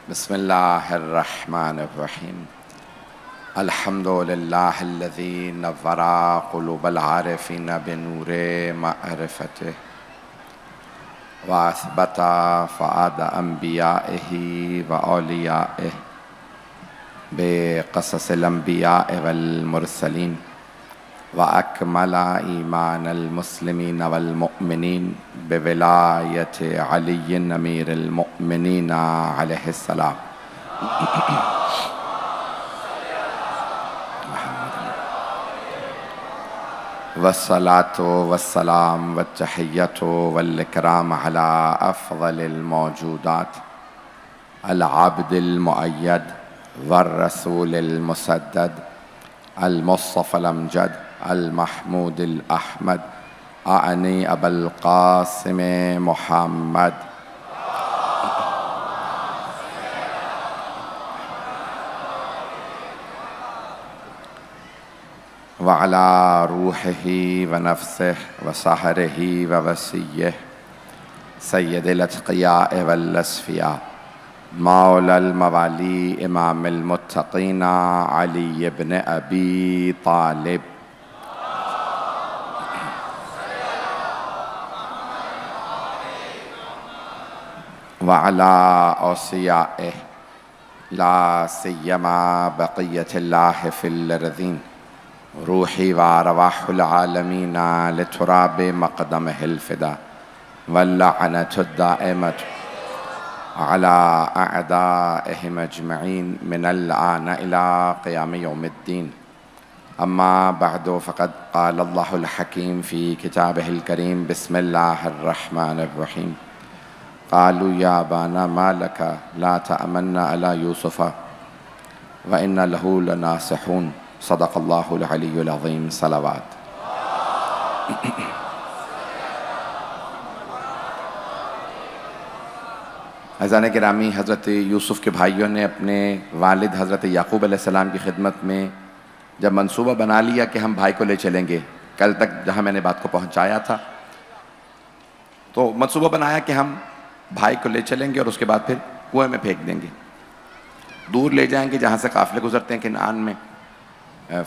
بسم الله الرحمن الرحيم. الحمد لله الذي نور قلوب العارفين بنور معرفته وأثبت فؤاد أنبيائه وأوليائه بقصص الأنبياء والمرسلين وأكمل إيمان المسلمين والمؤمنين بولاية علي أمير المؤمنين عليه السلام. والصلاة والسلام والتحية والإكرام على أفضل الموجودات العبد المؤيد والرسول المسدد المصطفى الأمجد المحمود الأحمد أعني أبا القاسم محمد وعلى روحه ونفسه وسحره ووسيه سيد الأتقياء والأصفياء مولى الموالي إمام المتقين علي بن أبي طالب وعلى أوصيائه لا سيما بقية الله في الأرضين روحي وأرواح العالمين لتراب مقدمه الفداء واللعنة الدائمة على أعدائهم أجمعين من الآن إلى قيام يوم الدين. أما بعد فقد قال الله الحكيم في كتابه الكريم بسم الله الرحمن الرحيم قالوا يا أبانا ما لك لا تأمنا على يوسف وإنا له لناصحون صدق الله العلي العظيم. صلوات. عزیزان گرامی، حضرت یوسف کے بھائیوں نے اپنے والد حضرت یعقوب علیہ السلام کی خدمت میں جب منصوبہ بنا لیا کہ ہم بھائی کو لے چلیں گے، کل تک جہاں میں نے بات کو پہنچایا تھا، تو منصوبہ بنایا کہ ہم بھائی کو لے چلیں گے اور اس کے بعد پھر کنویں میں پھینک دیں گے، دور لے جائیں گے جہاں سے قافلے گزرتے ہیں کنعان میں،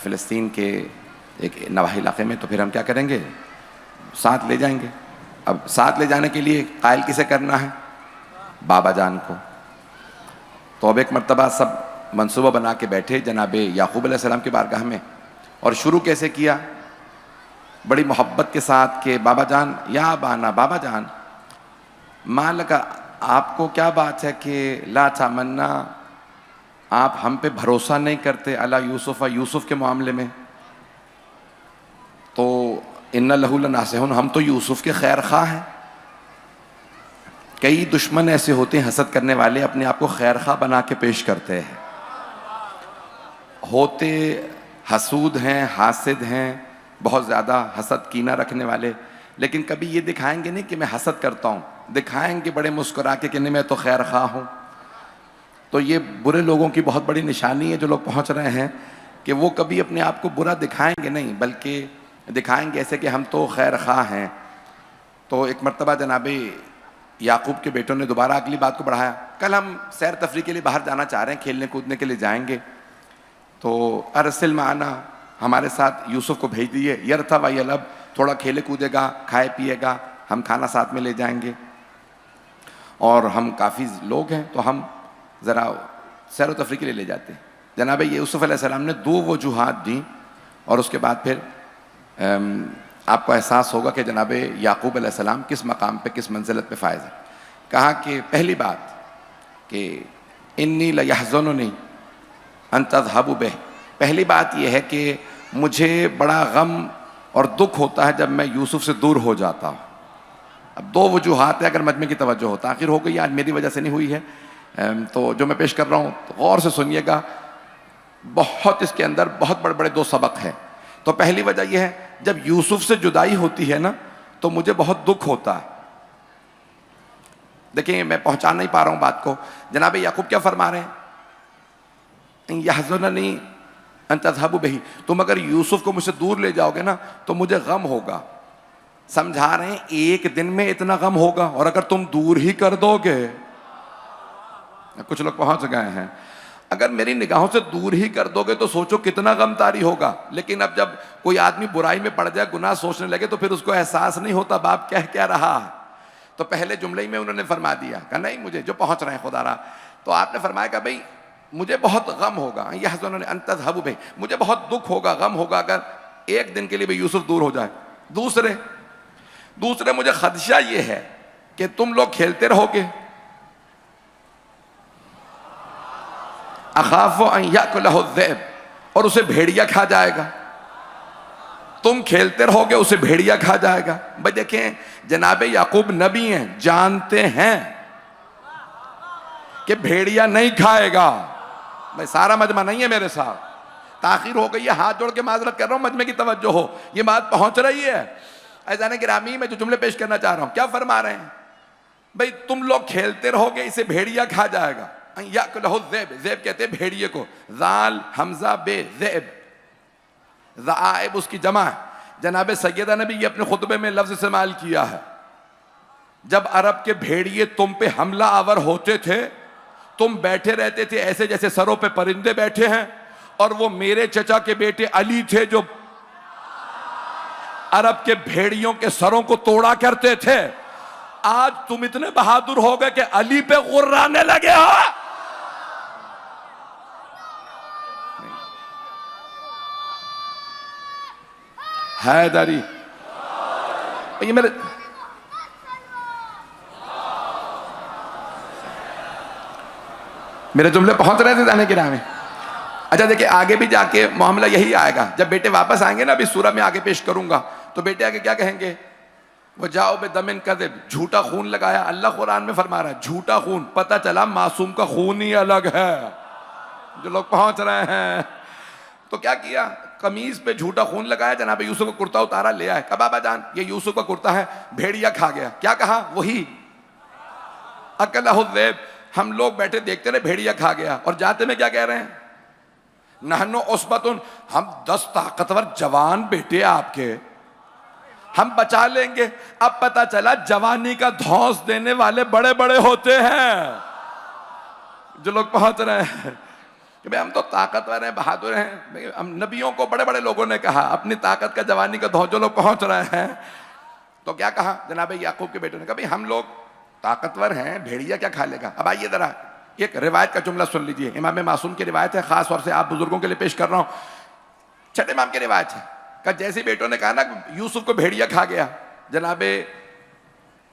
فلسطین کے ایک نواحی علاقے میں، تو پھر ہم کیا کریں گے، ساتھ لے جائیں گے۔ اب ساتھ لے جانے کے لیے قائل کسے کرنا ہے؟ بابا جان کو۔ تو اب ایک مرتبہ سب منصوبہ بنا کے بیٹھے جناب یعقوب علیہ السلام کی بارگاہ میں، اور شروع کیسے کیا؟ بڑی محبت کے ساتھ کہ بابا جان یا بانا، بابا جان مالک، آپ کو کیا بات ہے کہ لا تمنا، آپ ہم پہ بھروسہ نہیں کرتے علی یوسف، یوسف کے معاملے میں؟ تو ان لہ لناصحون، ہم تو یوسف کے خیر خواہ ہیں۔ کئی دشمن ایسے ہوتے ہیں حسد کرنے والے، اپنے آپ کو خیر خواہ بنا کے پیش کرتے ہیں، ہوتے حسود ہیں، حاسد ہیں، بہت زیادہ حسد کینہ رکھنے والے، لیکن کبھی یہ دکھائیں گے نہیں کہ میں حسد کرتا ہوں، دکھائیں گے بڑے مسکرا کے کہ نہیں میں تو خیر خواہ ہوں۔ تو یہ برے لوگوں کی بہت بڑی نشانی ہے جو لوگ پہنچ رہے ہیں، کہ وہ کبھی اپنے آپ کو برا دکھائیں گے نہیں، بلکہ دکھائیں گے ایسے کہ ہم تو خیر خواہ ہیں۔ تو ایک مرتبہ جناب یعقوب کے بیٹوں نے دوبارہ اگلی بات کو بڑھایا، کل ہم سیر تفریح کے لیے باہر جانا چاہ رہے ہیں، کھیلنے کودنے کے لیے جائیں گے، تو ارسل معنا، ہمارے ساتھ یوسف کو بھیج دیے، یرتھا و یلب، تھوڑا کھیلے کودے گا، کھائے پیے گا، ہم کھانا ساتھ میں لے جائیں گے، اور ہم کافی لوگ ہیں تو ہم ذرا سیر و تفریح کے لیے لے جاتے ہیں۔ جناب یوسف علیہ السلام نے دو وجوہات دیں، اور اس کے بعد پھر آپ کو احساس ہوگا کہ جناب یعقوب علیہ السلام کس مقام پہ، کس منزلت پہ فائز ہے۔ کہا کہ پہلی بات کہ انی لیحزننی ان تذهبوا بہ، پہلی بات یہ ہے کہ مجھے بڑا غم اور دکھ ہوتا ہے جب میں یوسف سے دور ہو جاتا ہوں۔ اب دو وجوہات ہیں، اگر مجمع کی توجہ ہو، تاخیر ہو گئی آج میری وجہ سے نہیں ہوئی ہے، تو جو میں پیش کر رہا ہوں تو غور سے سنیے گا، بہت اس کے اندر بہت بڑے بڑے دو سبق ہیں۔ تو پہلی وجہ یہ ہے، جب یوسف سے جدائی ہوتی ہے نا تو مجھے بہت دکھ ہوتا ہے۔ دیکھیں میں پہنچا نہیں پا رہا ہوں بات کو، جناب یعقوب کیا فرما رہے ہیں؟ یحزننی ان تذهبوا بہ، تم اگر یوسف کو مجھ سے دور لے جاؤ گے نا تو مجھے غم ہوگا۔ سمجھا رہے ہیں ایک دن میں اتنا غم ہوگا، اور اگر تم دور ہی کر دو گے کچھ لوگ پہنچ گئے ہیں. اگر میری نگاہوں سے دور ہی کر دو گے تو سوچو کتنا غم طاری ہوگا. لیکن اب جب کوئی آدمی برائی میں پڑ جائے, گناہ سوچنے لگے, تو پھر اس کو احساس نہیں ہوتا باپ کہہ کیا رہا. تو پہلے جملے ہی میں انہوں نے فرما دیا کہ نہیں, مجھے جو پہنچ رہے ہیں خدا را, تو آپ نے فرمایا کہ بھائی مجھے بہت غم ہوگا, یحزنون ان تذهبوا بہ, مجھے بہت دکھ ہوگا, غم ہوگا اگر ایک دن کے لیے بھی یوسف دور ہو جائے. دوسرے مجھے خدشہ یہ ہے کہ تم لوگ کھیلتے رہو گے, اخاف ان یاکلہ الذئب, اور اسے بھیڑیا کھا جائے گا. تم کھیلتے رہو گے, اسے بھیڑیا کھا جائے گا. بھائی دیکھیں, جناب یعقوب نبی ہیں, جانتے ہیں کہ بھیڑیا نہیں کھائے گا. بھائی سارا مجمع نہیں ہے میرے ساتھ, تاخیر ہو گئی ہے, ہاتھ جوڑ کے معذرت کر رہا ہوں, مجمع کی توجہ ہو, یہ بات پہنچ رہی ہے. عزیزان گرامی, میں جو جملے پیش کرنا چاہ رہا ہوں, کیا فرما رہے ہیں؟ بھائی تم لوگ کھیلتے رہو گے, اسے بھیڑیا کھا جائے گا. یاکلہ الذئب, ذئب کہتے ہیں بھیڑیے کو, ذال حمزہ بے ذئب, ذئاب اس کی جمع ہے. جناب سیدہ نبی یہ اپنے خطبے میں لفظ استعمال کیا ہے, جب عرب کے بھیڑیے تم پہ حملہ آور ہوتے تھے, تم بیٹھے رہتے تھے ایسے جیسے سروں پہ پرندے بیٹھے ہیں. اور وہ میرے چچا کے بیٹے علی تھے جو عرب کے بھیڑیوں کے سروں کو توڑا کرتے تھے. آج تم اتنے بہادر ہو گئے کہ علی پہ غرانے لگے ہو. حیدری, یہ میرے جملے پہنچ رہے تھے جانے کے راہ میں. اچھا دیکھیں, آگے بھی جا کے معاملہ یہی آئے گا. جب بیٹے واپس آئیں گے نا, ابھی سورہ میں آگے پیش کروں گا, تو بیٹے آگے کیا کہیں گے؟ وہ جاؤ بے دمن کذب, جھوٹا خون لگایا. اللہ قرآن میں فرما رہا ہے جھوٹا خون, پتہ چلا معصوم کا خون ہی الگ ہے. جو لوگ پہنچ رہے ہیں, تو کیا کیا؟ قمیض پہ جھوٹا خون لگایا, جناب یوسف کا کرتا اتارا, لے آئے. کہ بابا جان یہ یوسف کا کرتا ہے, بھیڑیا کھا گیا. کیا کہا؟ وہی اکلہ الذئب. ہم لوگ بیٹھے دیکھتے رہے, بھیڑیا کھا گیا. اور جاتے میں کیا کہہ رہے ہیں؟ نحن عصبۃ, ہم 10 طاقتور جوان بیٹے آپ کے, ہم بچا لیں گے. اب پتا چلا جوانی کا دھونس دینے والے بڑے بڑے ہوتے ہیں. جو لوگ پہنچ رہے ہیں کہ بھئی ہم تو طاقتور ہیں, بہادر ہیں. ہم نبیوں کو بڑے بڑے لوگوں نے کہا اپنی طاقت کا جوانی کا دھونس. جو لوگ پہنچ رہے ہیں, تو کیا کہا جناب یعقوب کے بیٹوں نے؟ کہا بھئی ہم لوگ طاقتور ہیں, بھیڑیا کیا کھا لے گا. اب آئیے ذرا ایک روایت کا جملہ سن لیجئے. امام معصوم کی روایت ہے, خاص طور سے آپ بزرگوں کے لیے پیش کر رہا ہوں. چھٹے امام کی روایت ہے کہ جیسے بیٹوں نے کہا نا یوسف کو بھیڑیا کھا گیا, جناب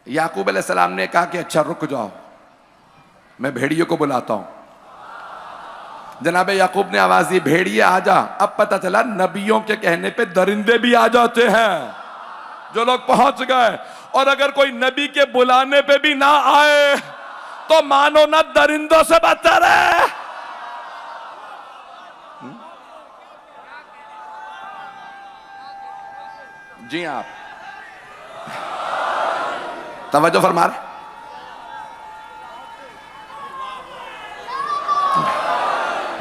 یعقوب علیہ السلام نے کہا کہ اچھا رک جاؤ, میں بھیڑیے کو بلاتا ہوں. جناب یعقوب نے آواز دی, بھیڑیے آ جا. اب پتہ چلا نبیوں کے کہنے پہ درندے بھی آ جاتے ہیں. جو لوگ پہنچ گئے, اور اگر کوئی نبی کے بلانے پہ بھی نہ آئے تو مانو نہ درندوں سے بدتر ہے. جی آپ توجہ فرما رہے.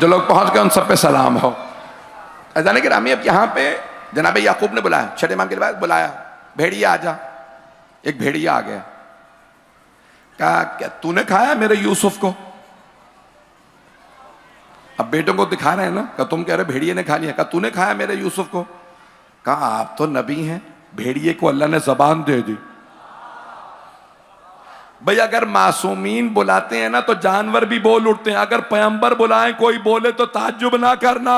جو لوگ پہنچ گئے ان سب پہ سلام ہو. عزیزان گرامی, اب یہاں پہ جناب یعقوب نے بلایا, چھٹے امام کے بعد بلایا, بھیڑیا آ جا. ایک بھیڑیا آ گیا, کہا کیا تو نے کھایا میرے یوسف کو؟ اب بیٹوں کو دکھا رہے ہیں نا, کہ تم کہہ رہے بھیڑیے نے کھا لیا. کہا تو نے کھایا میرے یوسف کو؟ کہا آپ تو نبی ہیں, بھیڑیے کو اللہ نے زبان دے دی. بھئی اگر معصومین بلاتے ہیں نا تو جانور بھی بول اٹھتے ہیں. اگر پیغمبر بلائیں کوئی بولے تو تعجب نہ کرنا.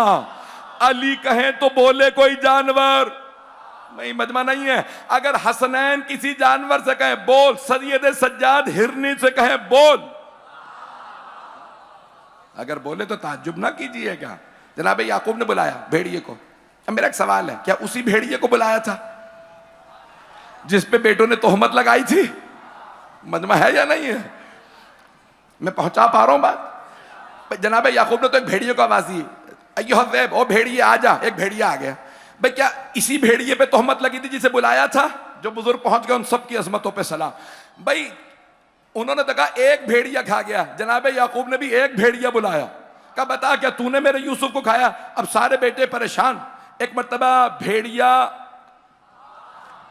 علی کہیں تو بولے کوئی جانور, نہیں مجمع نہیں ہے. اگر حسنین کسی جانور سے کہیں بول, سید سجاد ہرنی سے کہیں بول, اگر بولے تو تعجب نہ کیجئے گا. جناب یعقوب نے بلایا بھیڑیے کو. اب میرا ایک سوال ہے, کیا اسی بھیڑیے کو بلایا تھا جس پہ بیٹوں نے تہمت لگائی تھی؟ مجمع ہے یا نہیں ہے؟ میں پہنچا پا رہا ہوں بات؟ جناب یعقوب نے تو ایک بھیڑیے کو آواز دی, ایھا الذئب, او بھیڑیے آ جا. ایک بھیڑیا آ گیا. بھئی کیا اسی بھیڑیے پہ تہمت لگی تھی جسے بلایا تھا؟ جو بزرگ پہنچ گئے ان سب کی عظمتوں پہ سلام. بھئی انہوں نے کہا ایک بھیڑیا کھا گیا. جناب یعقوب نے بھی ایک بھیڑیا بلایا, کہا بتا کیا تو نے میرے یوسف کو کھایا؟ اب سارے بیٹے پریشان. ایک مرتبہ بھیڑیا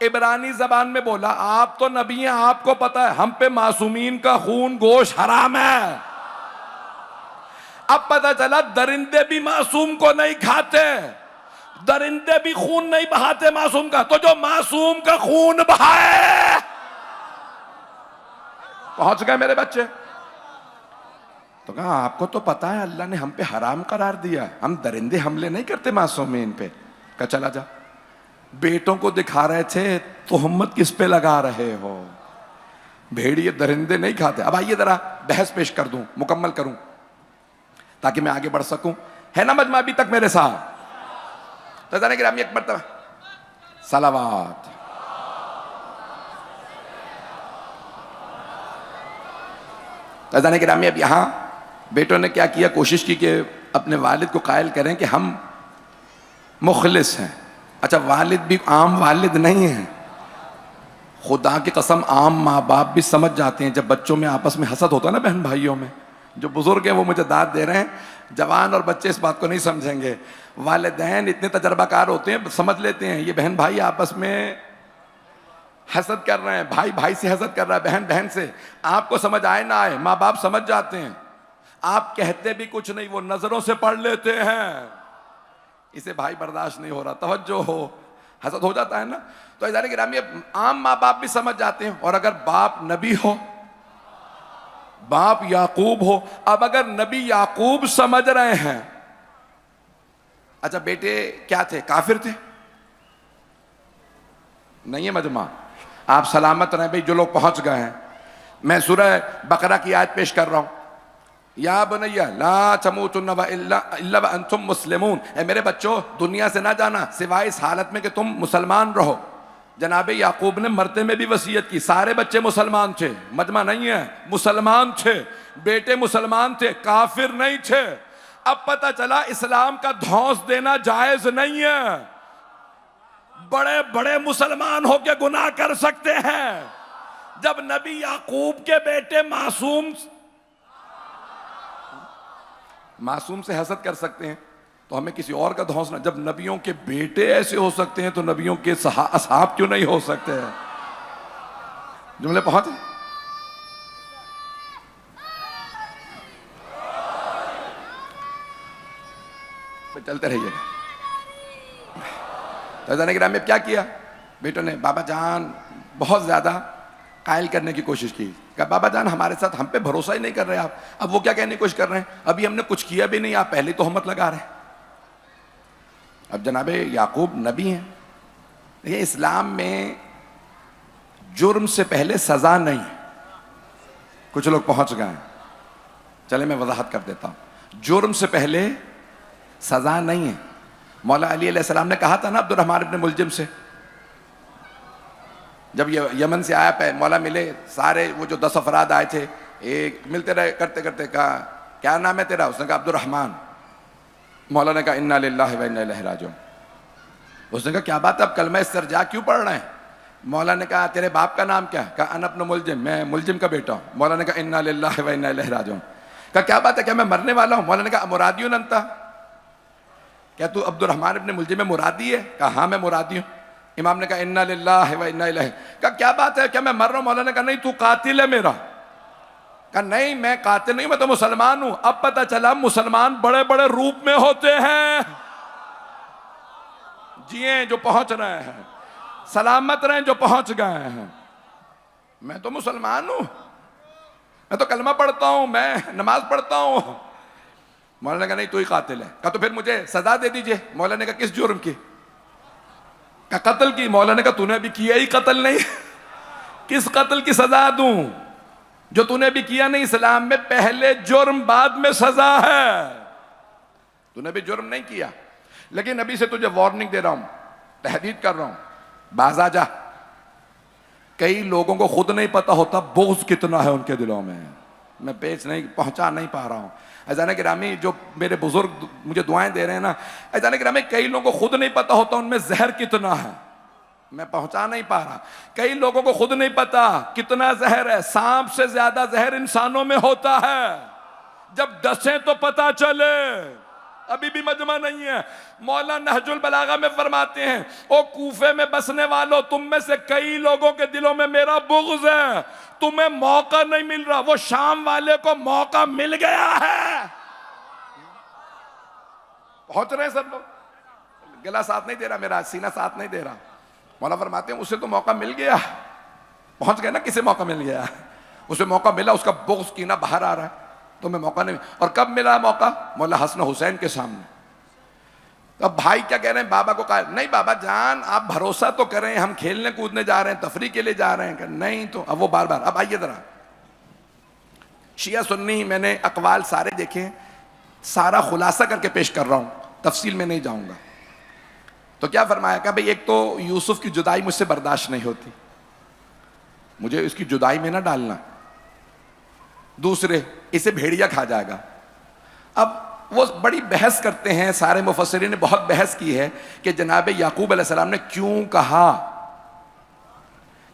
عبرانی زبان میں بولا, آپ تو نبی ہیں, آپ کو پتا ہے ہم پہ معصومین کا خون گوشت حرام ہے. اب پتہ چلا درندے بھی معصوم کو نہیں کھاتے، درندے بھی خون نہیں بہاتے معصوم کا، تو جو معصوم کا خون بہائے. پہنچ گئے میرے بچے. تو کہا آپ کو تو پتا ہے اللہ نے ہم پہ حرام قرار دیا، ہم درندے حملے نہیں کرتے معصومین پہ. کہا چلا جا. بیٹوں کو دکھا رہے تھے تہمت کس پہ لگا رہے ہو، بھیڑیے درندے نہیں کھاتے. اب آئیے ذرا بحث پیش کر دوں، مکمل کروں تاکہ میں آگے بڑھ سکوں. ہے نا مجمع ابھی تک میرے ساتھ؟ تو جانے گرامی ایک مرتبہ صلوات. تو جانے گرامی اب یہاں بیٹوں نے کیا کیا، کوشش کی کہ اپنے والد کو قائل کریں کہ ہم مخلص ہیں. اچھا والد بھی عام والد نہیں ہیں، خدا کی قسم عام ماں باپ بھی سمجھ جاتے ہیں جب بچوں میں آپس میں حسد ہوتا ہے نا بہن بھائیوں میں. جو بزرگ ہیں وہ مجھے داد دے رہے ہیں، جوان اور بچے اس بات کو نہیں سمجھیں گے. والدین اتنے تجربہ کار ہوتے ہیں، سمجھ لیتے ہیں یہ بہن بھائی آپس میں حسد کر رہے ہیں، بھائی بھائی سے حسد کر رہا ہے، بہن بہن سے. آپ کو سمجھ آئے نہ آئے ماں باپ سمجھ جاتے ہیں. آپ کہتے بھی کچھ نہیں، وہ نظروں سے پڑھ لیتے ہیں اسے بھائی برداشت نہیں ہو رہا، توجہ ہو، حسد ہو جاتا ہے نا. تو عزیزان گرامی عام ماں باپ بھی سمجھ جاتے ہیں. اور اگر باپ نبی ہو، باپ یعقوب ہو، اب اگر نبی یعقوب سمجھ رہے ہیں. اچھا بیٹے کیا تھے، کافر تھے؟ نہیں ہے مجمع، آپ سلامت رہیں بھئی. جو لوگ پہنچ گئے ہیں، میں سورہ بقرہ کی آیت پیش کر رہا ہوں. یا بنی لا تموتن الا وانتم مسلمون. اے میرے بچوں دنیا سے نہ جانا سوائے اس حالت میں کہ تم مسلمان رہو. جناب یعقوب نے مرتے میں بھی وصیت کی. سارے بچے مسلمان تھے، مجمع نہیں ہے، مسلمان تھے، بیٹے مسلمان تھے، کافر نہیں تھے. اب پتہ چلا اسلام کا دھونس دینا جائز نہیں ہے. بڑے بڑے مسلمان ہو کے گناہ کر سکتے ہیں. جب نبی یعقوب کے بیٹے معصوم سے حسد کر سکتے ہیں تو ہمیں کسی اور کا دھونس نہ. جب نبیوں کے بیٹے ایسے ہو سکتے ہیں تو نبیوں کے اصحاب کیوں نہیں ہو سکتے ہیں؟ جملے پہنچے؟ چلتے رہیے گا. تو عزیزان گرامی میں کیا کیا بیٹوں نے؟ بابا جان بہت زیادہ قائل کرنے کی کوشش کی. کہا بابا جان ہمارے ساتھ ہم پہ بھروسہ ہی نہیں کر رہے آپ. اب وہ کیا کہنے کی کوشش کر رہے ہیں، ابھی ہم نے کچھ کیا بھی نہیں، آپ پہلے تہمت لگا رہے ہیں. اب جناب یعقوب نبی ہیں. یہ اسلام میں جرم سے پہلے سزا نہیں. کچھ لوگ پہنچ گئے ہیں، چلے میں وضاحت کر دیتا ہوں. جرم سے پہلے سزا نہیں ہے. مولا علی علیہ السلام نے کہا تھا نا عبد الرحمن ابن ملجم سے، جب یمن سے آیا پہ مولا ملے، سارے وہ جو 10 افراد آئے تھے، ایک ملتے رہے کرتے کرتے کہا کیا نام ہے تیرا؟ اس نے کہا عبد الرحمن. مولا نے کہا انا للہ و انا الیہ راجعون. اس نے کہا کیا بات ہے، اب کلمہ استرجاع کیوں پڑھ رہے ہیں؟ مولا نے کہا تیرے باپ کا نام کیا ہے؟ کہا انا ابن ملجم، میں ملجم کا بیٹا ہوں. مولا نے کہا انا للہ و انا الیہ راجعون. کہا کیا بات ہے، کیا میں مرنے والا ہوں؟ مولا نے کہا مرادیون انت، کیا تو عبد الرحمن ابن ملجم میں مرادی ہے؟ کہا ہاں میں مرادی ہوں. امام نے کہا انا للہ و انا الیہ. کہا کیا بات ہے، کیا میں مر رہا ہوں؟ مولا نے کہا نہیں تو قاتل ہے میرا. کہا نہیں میں قاتل نہیں، میں تو مسلمان ہوں. اب پتہ چلا مسلمان بڑے بڑے روپ میں ہوتے ہیں. جیئیں جو پہنچ رہے ہیں، سلامت رہیں جو پہنچ گئے ہیں. میں تو مسلمان ہوں، میں تو کلمہ پڑھتا ہوں، میں نماز پڑھتا ہوں. مولا نے کہا نہیں تو ہی قاتل ہے. کہا تو پھر مجھے سزا دے دیجئے. مولا نے کہا کس جرم کی؟ کہا قتل کی. مولا نے کہا تو نے ابھی کیا ہی قتل نہیں، کس قتل کی سزا دوں جو تو نے ابھی کیا نہیں؟ اسلام میں پہلے جرم بعد میں سزا ہے. تو نے ابھی جرم نہیں کیا، لیکن ابھی سے تجھے وارننگ دے رہا ہوں، تحدید کر رہا ہوں، باز آ جا. کئی لوگوں کو خود نہیں پتا ہوتا بغض کتنا ہے ان کے دلوں میں. میں پیچ نہیں پہنچا نہیں پا رہا ہوں. عزیزان گرامی جو میرے بزرگ مجھے دعائیں دے رہے ہیں نا، عزیزان گرامی کئی لوگوں کو خود نہیں پتا ہوتا ان میں زہر کتنا ہے. میں پہنچا نہیں پا رہا. کئی لوگوں کو خود نہیں پتا کتنا زہر ہے. سانپ سے زیادہ زہر انسانوں میں ہوتا ہے. جب ڈسیں تو پتا چلے. ابھی بھی مجمع نہیں ہے. مولا نہج البلاغہ میں فرماتے ہیں او کوفے میں بسنے والوں، تم میں سے کئی لوگوں کے دلوں میں میرا بغض ہے. تمہیں موقع نہیں مل رہا، وہ شام والے کو موقع مل گیا ہے. پہنچ رہے ہیں سب لوگ. گلا ساتھ نہیں دے رہا میرا, سینہ ساتھ نہیں دے رہا. مولا فرماتے ہیں اسے تو موقع مل گیا, پہنچ گئے نا, کسے موقع مل گیا, اسے موقع ملا, اس کا بغض کینہ باہر آ رہا ہے, تو میں موقع نہیں. اور کب ملا موقع؟ مولا حسن حسین کے سامنے. اب بھائی کیا کہہ رہے ہیں, بابا کو کہا نہیں بابا جان آپ بھروسہ تو کریں, ہم کھیلنے کودنے جا رہے ہیں, تفریح کے لیے جا رہے ہیں. کہ نہیں, تو اب وہ بار بار. اب آئیے ذرا, شیعہ سنی میں نے اقوال سارے دیکھے, سارا خلاصہ کر کے پیش کر رہا ہوں, تفصیل میں نہیں جاؤں گا. تو کیا فرمایا کہ بھئی ایک تو یوسف کی جدائی مجھ سے برداشت نہیں ہوتی, مجھے اس کی جدائی میں نہ ڈالنا. دوسرے, اسے بھیڑیا کھا جائے گا. اب وہ بڑی بحث کرتے ہیں, سارے مفسرین نے بہت بحث کی ہے کہ جناب یعقوب علیہ السلام نے کیوں کہا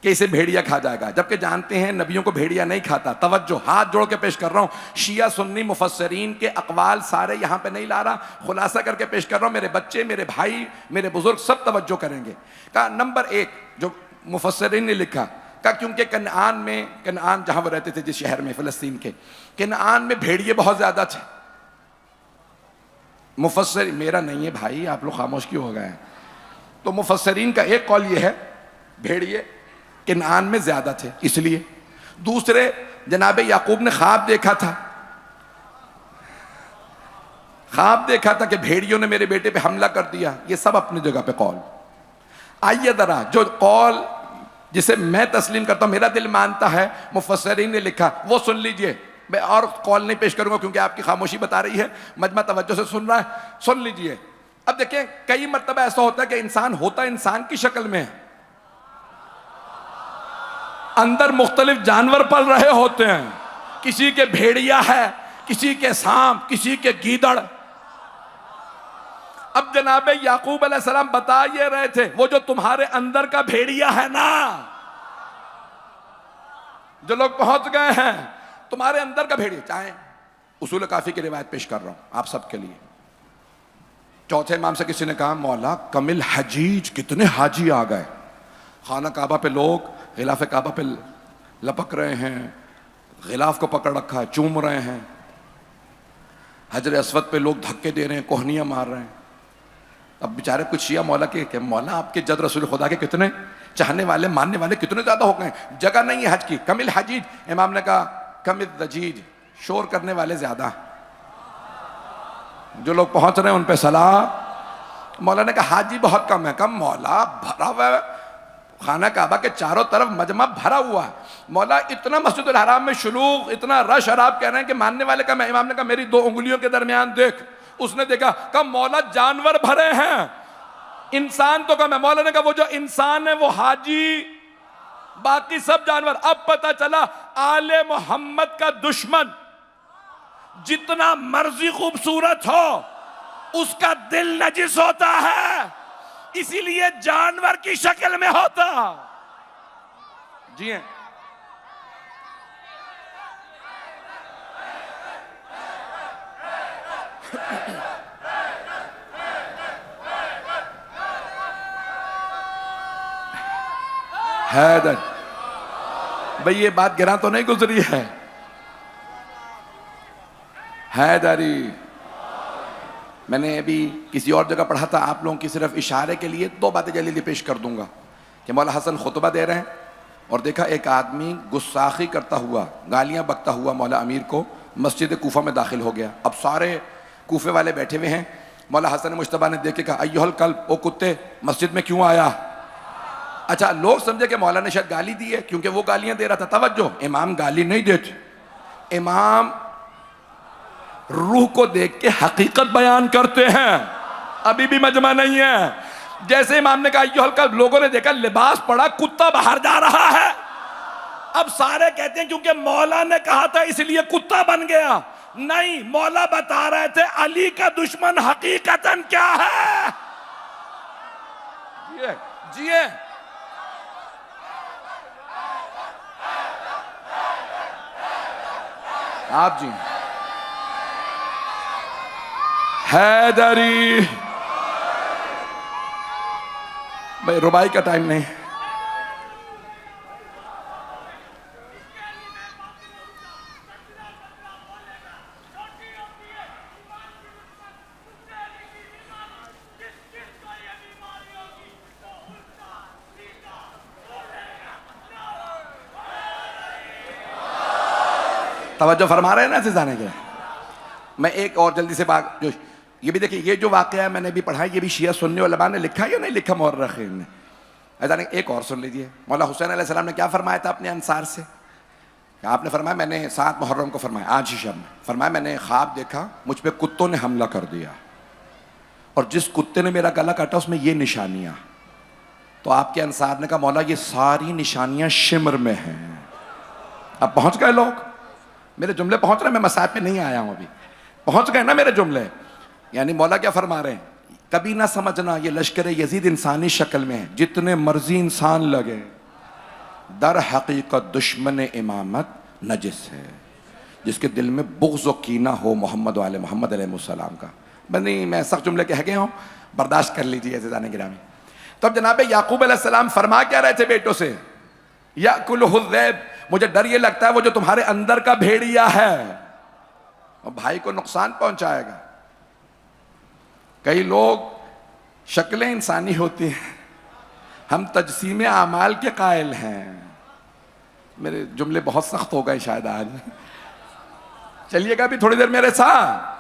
کہ اسے بھیڑیا کھا جائے گا, جبکہ جانتے ہیں نبیوں کو بھیڑیا نہیں کھاتا. توجہ, ہاتھ جوڑ کے پیش کر رہا ہوں, شیعہ سنی مفسرین کے اقوال سارے یہاں پہ نہیں لا رہا, خلاصہ کر کے پیش کر رہا ہوں. میرے بچے, میرے بھائی, میرے بزرگ سب توجہ کریں گے. کہا نمبر ایک جو مفسرین نے لکھا, کہا کیونکہ کنعان جہاں وہ رہتے تھے جس شہر میں, فلسطین کے کنعان میں بھیڑیے بہت زیادہ تھے. مفسر میرا نہیں ہے بھائی, آپ لوگ خاموش کیوں ہو گئے ہیں. تو مفسرین کا ایک قول یہ ہے بھیڑیے کنعان میں زیادہ تھے اس لیے. دوسرے, جناب یعقوب نے خواب دیکھا تھا کہ بھیڑیوں نے میرے بیٹے پہ حملہ کر دیا. یہ سب اپنی جگہ پہ قول. آئیے ذرا, جو قول جسے میں تسلیم کرتا ہوں, میرا دل مانتا ہے, مفسرین نے لکھا, وہ سن لیجئے. میں اور قول نہیں پیش کروں گا کیونکہ آپ کی خاموشی بتا رہی ہے, مجمع توجہ سے سن رہا ہے, سن لیجئے. اب دیکھیں, کئی مرتبہ ایسا ہوتا ہے کہ انسان ہوتا انسان کی شکل میں ہے, اندر مختلف جانور پل رہے ہوتے ہیں. کسی کے بھیڑیا ہے, کسی کے سانپ, کسی کے گیدڑ. اب جناب یعقوب علیہ السلام بتا یہ رہے تھے, وہ جو تمہارے اندر کا بھیڑیا ہے نا, جو لوگ پہنچ گئے ہیں, تمہارے اندر کا بھیڑیا. چاہیں اصول کافی کی روایت پیش کر رہا ہوں آپ سب کے لیے. چوتھے امام سے کسی نے کہا مولا کمل حجیج, کتنے حاجی آ گئے, خانہ کعبہ پہ لوگ غلاف کعبہ پہ لپک رہے ہیں, غلاف کو پکڑ رکھا ہے, چوم رہے ہیں. حجر اسود پہ لوگ دھکے دے رہے ہیں, کوہنیاں مار رہے ہیں. اب بیچارے کچھ شیعہ مولا کے کہ مولا آپ کے جد رسول خدا کے کتنے چاہنے والے, ماننے والے کتنے زیادہ ہو گئے, جگہ نہیں ہے حج کی. کمل حجیج, امام نے کہا کمل دجیج, شور کرنے والے زیادہ. جو لوگ پہنچ رہے ہیں ان پہ سلام. مولا نے کہا حاجی بہت کم ہے. کم مولا, بھرا ہوا ہے خانہ کعبہ کے چاروں طرف, مجمع بھرا ہوا ہے. مولا اتنا مسجد الحرام میں شلوغ, اتنا رش, اور آپ کہہ رہے ہیں کہ ماننے والے کا. میں امام نے کہا میری 2 انگلیوں کے درمیان دیکھ. اس نے دیکھا, کہا مولا جانور بھرے ہیں, انسان تو کم ہے. مولا نے کہا وہ جو انسان ہے وہ حاجی, باقی سب جانور. اب پتہ چلا آل محمد کا دشمن جتنا مرضی خوبصورت ہو, اس کا دل نجس ہوتا ہے, اسی لیے جانور کی شکل میں ہوتا. جی ہیں, حیدر بھئی یہ بات گراں تو نہیں گزری ہے. حیدری, میں نے ابھی کسی اور جگہ پڑھا تھا, آپ لوگوں کی صرف اشارے کے لیے 2 باتیں جلدی پیش کر دوں گا. کہ مولا حسن خطبہ دے رہے ہیں اور دیکھا ایک آدمی گستاخی کرتا ہوا, گالیاں بکتا ہوا مولا امیر کو, مسجد کوفہ میں داخل ہو گیا. اب سارے کوفے والے بیٹھے ہوئے ہیں. مولا حسن مجتبیٰ نے دیکھ کے کہا ایھا الکلب, او کتے, مسجد میں کیوں آیا؟ اچھا, لوگ سمجھے کہ مولا نے شاید گالی دی ہے کیونکہ وہ گالیاں دے رہا تھا. توجہ, امام گالی نہیں دیتے, امام روح کو دیکھ کے حقیقت بیان کرتے ہیں. ابھی بھی مجمع نہیں ہے. جیسے امام نے کہا ایھا الکلب, لوگوں نے دیکھا لباس پڑا, کتا باہر جا رہا ہے. اب سارے کہتے ہیں کیونکہ مولا نے کہا تھا اس لیے کتا بن گیا. نہیں, مولا بتا رہے تھے علی کا دشمن حقیقتاً کیا ہے. جی ہے, آپ جی حیدری. بھائی ربائی کا ٹائم نہیں. توجہ فرما رہے ہیں نا عزیزان کے؟ میں ایک اور جلدی سے بات جو یہ بھی دیکھیں، یہ جو واقعہ ہے میں نے بھی پڑھا ہے، یہ بھی شیعہ سنی علماء نے لکھا یا نہیں لکھا مورخین نے؟ ایک اور سن لیجئے، مولا حسین علیہ السلام نے کیا فرمایا تھا اپنے انصار سے؟ آپ نے فرمایا میں نے 7 محرم کو فرمایا آج ہی شب میں فرمایا میں نے خواب دیکھا مجھ پہ کتوں نے حملہ کر دیا اور جس کتے نے میرا گلا کاٹا اس میں یہ نشانیاں. تو آپ کے انصار نے کہا مولا یہ ساری نشانیاں شمر میں ہیں. اب پہنچ گئے لوگ، میرے جملے پہنچ رہے ہیں، میں مسائل پہ نہیں آیا ہوں ابھی، پہنچ گئے نا میرے جملے. یعنی مولا کیا فرما رہے ہیں؟ کبھی نہ سمجھنا یہ لشکر یزید انسانی شکل میں ہے، جتنے مرضی انسان لگے در حقیقت دشمن امامت نجس ہے، جس کے دل میں بغض و کینہ ہو محمد و آل محمد علیہ السلام کا. بنی میں سخت جملے کہہ گئے ہوں، برداشت کر لیجیے عزیزان گرامی. تو اب جناب یعقوب علیہ السلام فرما کیا رہے تھے بیٹوں سے؟ یأکلہ الذئب، مجھے ڈر یہ لگتا ہے وہ جو تمہارے اندر کا بھیڑیا ہے اور بھائی کو نقصان پہنچائے گا. کئی لوگ شکلیں انسانی ہوتی ہیں، ہم تجسیم اعمال کے قائل ہیں. میرے جملے بہت سخت ہو گئے شاید آج، چلیے گا بھی تھوڑی دیر میرے ساتھ.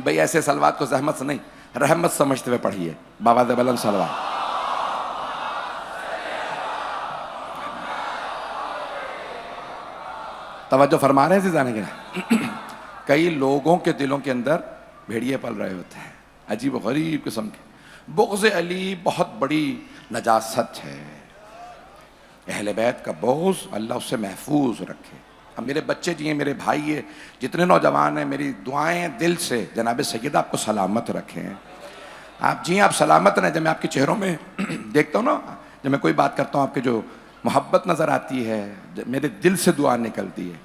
بھئی ایسے سلوات کو زحمت سے نہیں، رحمت سمجھتے ہوئے پڑھیے. بآواز بلند سلوات. توجہ فرما رہے ہیں عزیزان کے؟ کئی لوگوں کے دلوں کے اندر بھیڑیے پل رہے ہوتے ہیں عجیب و غریب قسم کے. بغض علی بہت بڑی نجاست ہے. اہل بیت کا بغض اللہ اس سے محفوظ رکھے. اب میرے بچے جی ہیں، میرے بھائی ہیں، جتنے نوجوان ہیں، میری دعائیں دل سے جناب سید آپ کو سلامت رکھیں. آپ جی آپ سلامت رہیں. جب میں آپ کے چہروں میں دیکھتا ہوں نا، جب میں کوئی بات کرتا ہوں آپ کے جو محبت نظر آتی ہے، میرے دل سے دعا نکلتی ہے.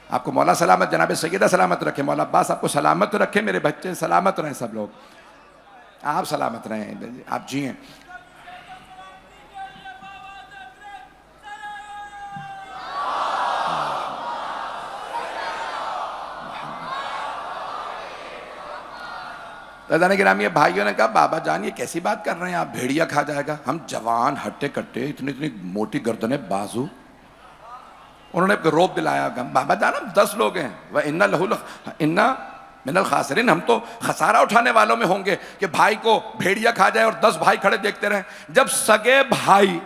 آپ کو مولا سلامت، جناب سیدہ سلامت رکھے، مولا عباس آپ کو سلامت رکھے، میرے بچے سلامت رہیں، سب لوگ آپ سلامت رہیں. آپ جی ہیں. دادان گرامی بھائیوں نے کہا بابا جان یہ کیسی بات کر رہے ہیں آپ، بھیڑیا کھا جائے گا؟ ہم جوان ہٹے کٹے، اتنی موٹی گردنیں، بازو. انہوں نے روب دلایا. بابا جان ہم 10 لوگ ہیں، وَإِنَّ مِنَ الْخَاسِرِينَ، ہم تو خسارہ اٹھانے والوں میں ہوں گے کہ بھائی کو بھیڑیا کھا جائے اور 10 بھائی کھڑے دیکھتے رہیں. جب سگے بھائی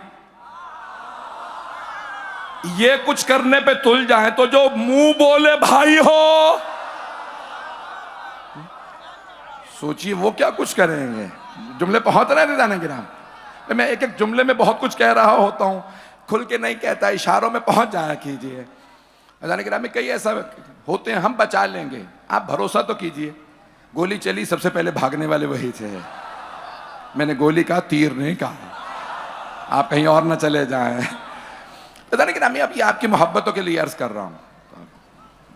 یہ کچھ کرنے پہ تل جائیں تو جو منہ بولے بھائی ہو، سوچیے وہ کیا کچھ کریں گے. جملے پہنچ رہے ہیں جانے گرام. میں ایک ایک جملے میں بہت کچھ کہہ رہا ہوتا ہوں، کھل کے نہیں کہتا، اشاروں میں پہنچ جایا کیجئے. جانے گرام میں کئی ایسا ہوتے ہیں، ہم بچا لیں گے، آپ بھروسہ تو کیجئے. گولی چلی سب سے پہلے بھاگنے والے وہی تھے. میں نے گولی کہا، تیر نہیں کہا. آپ کہیں اور نہ چلے جائیں. جانے گرام اب یہ آپ کی محبتوں کے لیے عرض کر رہا ہوں.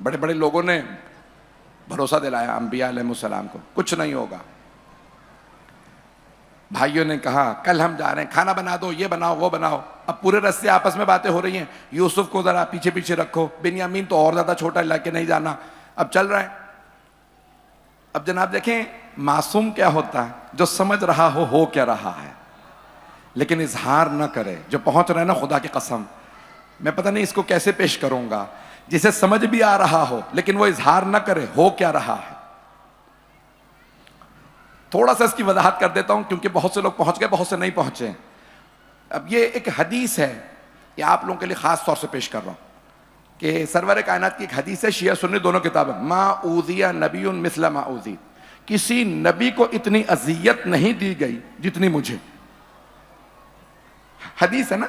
بڑے بڑے لوگوں نے بھروسہ دلایا انبیاء علیہ السلام کو، کچھ نہیں ہوگا. بھائیوں نے کہا کل ہم جا رہے ہیں، کھانا بنا دو، یہ بناؤ وہ بناؤ. اب پورے رستے آپس میں باتیں ہو رہی ہیں، یوسف کو ذرا پیچھے پیچھے رکھو، بنیامین تو اور زیادہ چھوٹا لے کے نہیں جانا. اب چل رہے ہیں. اب جناب دیکھیں معصوم کیا ہوتا ہے؟ جو سمجھ رہا ہو کیا رہا ہے لیکن اظہار نہ کرے. جو پہنچ رہے ہیں نا، خدا کی قسم میں پتہ نہیں اس کو کیسے پیش کروں گا. جسے سمجھ بھی آ رہا ہو لیکن وہ اظہار نہ کرے ہو کیا رہا ہے. تھوڑا سا اس کی وضاحت کر دیتا ہوں کیونکہ بہت سے لوگ پہنچ گئے، بہت سے نہیں پہنچے. اب یہ ایک حدیث ہے، یہ آپ لوگوں کے لیے خاص طور سے پیش کر رہا ہوں کہ سرور کائنات کی ایک حدیث ہے، شیعہ سنی دونوں کتابیں. ما اوذی نبی مثل ما اوذی، کسی نبی کو اتنی اذیت نہیں دی گئی جتنی مجھے. حدیث ہے نا،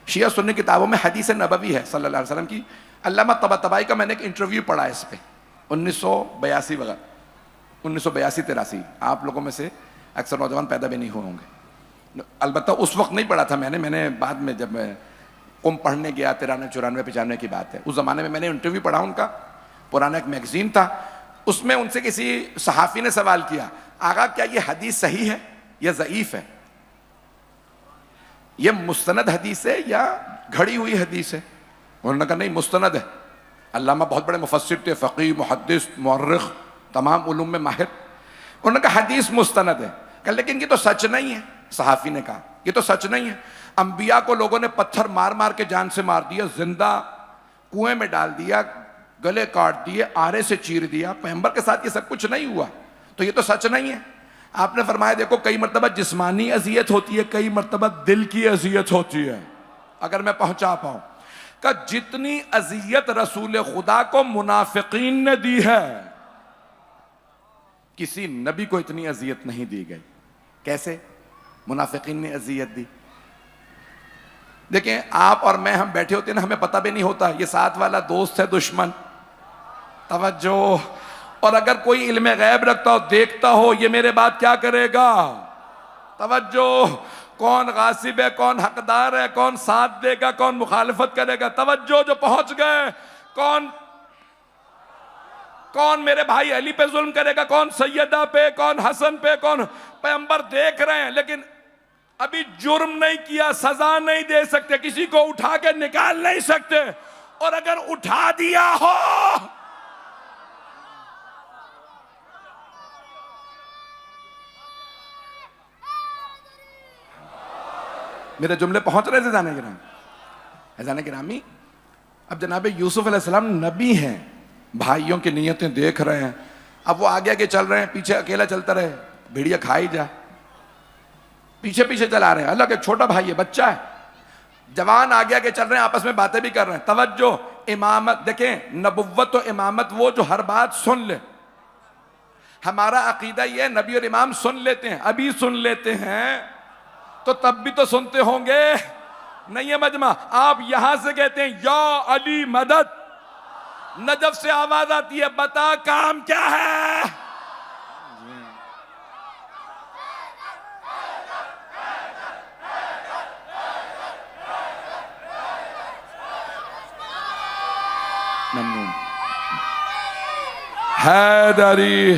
شیعہ سنی کتابوں میں حدیث نبوی ہے صلی اللہ علیہ وسلم کی. علامہ طباطبائی کا میں نے ایک انٹرویو پڑھا ہے اس پہ، 1982 وغیرہ 1982-83. آپ لوگوں میں سے اکثر نوجوان پیدا بھی نہیں ہوئے ہوں گے. البتہ اس وقت نہیں پڑھا تھا میں نے بعد میں جب میں قم پڑھنے گیا 93-94-95 کی بات ہے. اس زمانے میں نے انٹرویو پڑھا ان کا، پرانا ایک میگزین تھا. اس میں ان سے کسی صحافی نے سوال کیا، آقا کیا یہ حدیث صحیح ہے یا ضعیف ہے؟ یہ مستند حدیث ہے یا گھڑی ہوئی حدیث ہے؟ انہوں نے کہا نہیں مستند ہے. علامہ بہت بڑے مفسر تھے، فقیہ، محدث، مورخ، تمام علوم میں ماہر. انہوں نے کہا حدیث مستند ہے. کہ لیکن یہ تو سچ نہیں ہے. صحافی نے کہا یہ تو سچ نہیں ہے. انبیاء کو لوگوں نے پتھر مار مار کے جان سے مار دیا, زندہ کنویں میں ڈال دیا, گلے کاٹ دیے, آرے سے چیر دیا. پیغمبر کے ساتھ یہ سب کچھ نہیں ہوا, تو یہ تو سچ نہیں ہے. آپ نے فرمایا دیکھو کئی مرتبہ جسمانی اذیت ہوتی ہے, کئی مرتبہ دل کی اذیت ہوتی ہے, اگر میں پہنچا پاؤں. کہ جتنی اذیت رسول خدا کو منافقین نے دی ہے, کسی نبی کو اتنی اذیت نہیں دی گئی. کیسے؟ منافقین نے اذیت دی. دیکھیں آپ اور میں ہم بیٹھے ہوتے ہیں نا, ہمیں پتہ بھی نہیں ہوتا یہ ساتھ والا دوست ہے دشمن. توجہ. اور اگر کوئی علم غیب رکھتا ہو, دیکھتا ہو یہ میرے بات کیا کرے گا. توجہ. کون غاصب ہے, کون حقدار ہے, کون ساتھ دے گا, کون مخالفت کرے گا. توجہ. جو پہنچ گئے, کون میرے بھائی علی پہ ظلم کرے گا, کون سیدہ پہ, کون حسن پہ, کون. پیغمبر دیکھ رہے ہیں لیکن ابھی جرم نہیں کیا, سزا نہیں دے سکتے, کسی کو اٹھا کے نکال نہیں سکتے. اور اگر اٹھا دیا ہو, میرے جملے پہنچ رہے تھے جانے گرام, جانے گرامی. اب جناب یوسف علیہ السلام نبی ہیں, بھائیوں کی نیتیں دیکھ رہے ہیں. اب وہ آگے آگے چل رہے ہیں, پیچھے اکیلا چلتا رہے, بھیڑیا کھائی جائے. پیچھے پیچھے چلا رہے ہیں, اللہ کے چھوٹا بھائی ہے, بچہ ہے. جوان آگے آگے چل رہے ہیں, آپس میں باتیں بھی کر رہے ہیں. توجہ. امامت دیکھیں, نبوت و امامت وہ جو ہر بات سن لے. ہمارا عقیدہ یہ ہے نبی اور امام سن لیتے ہیں, ابھی سن لیتے ہیں, تو تب بھی تو سنتے ہوں گے. نہیں ہے مجمع. آپ یہاں سے کہتے ہیں یا علی مدد, نجف سے آواز آتی ہے بتا کام کیا ہے. ممنون. حیدری.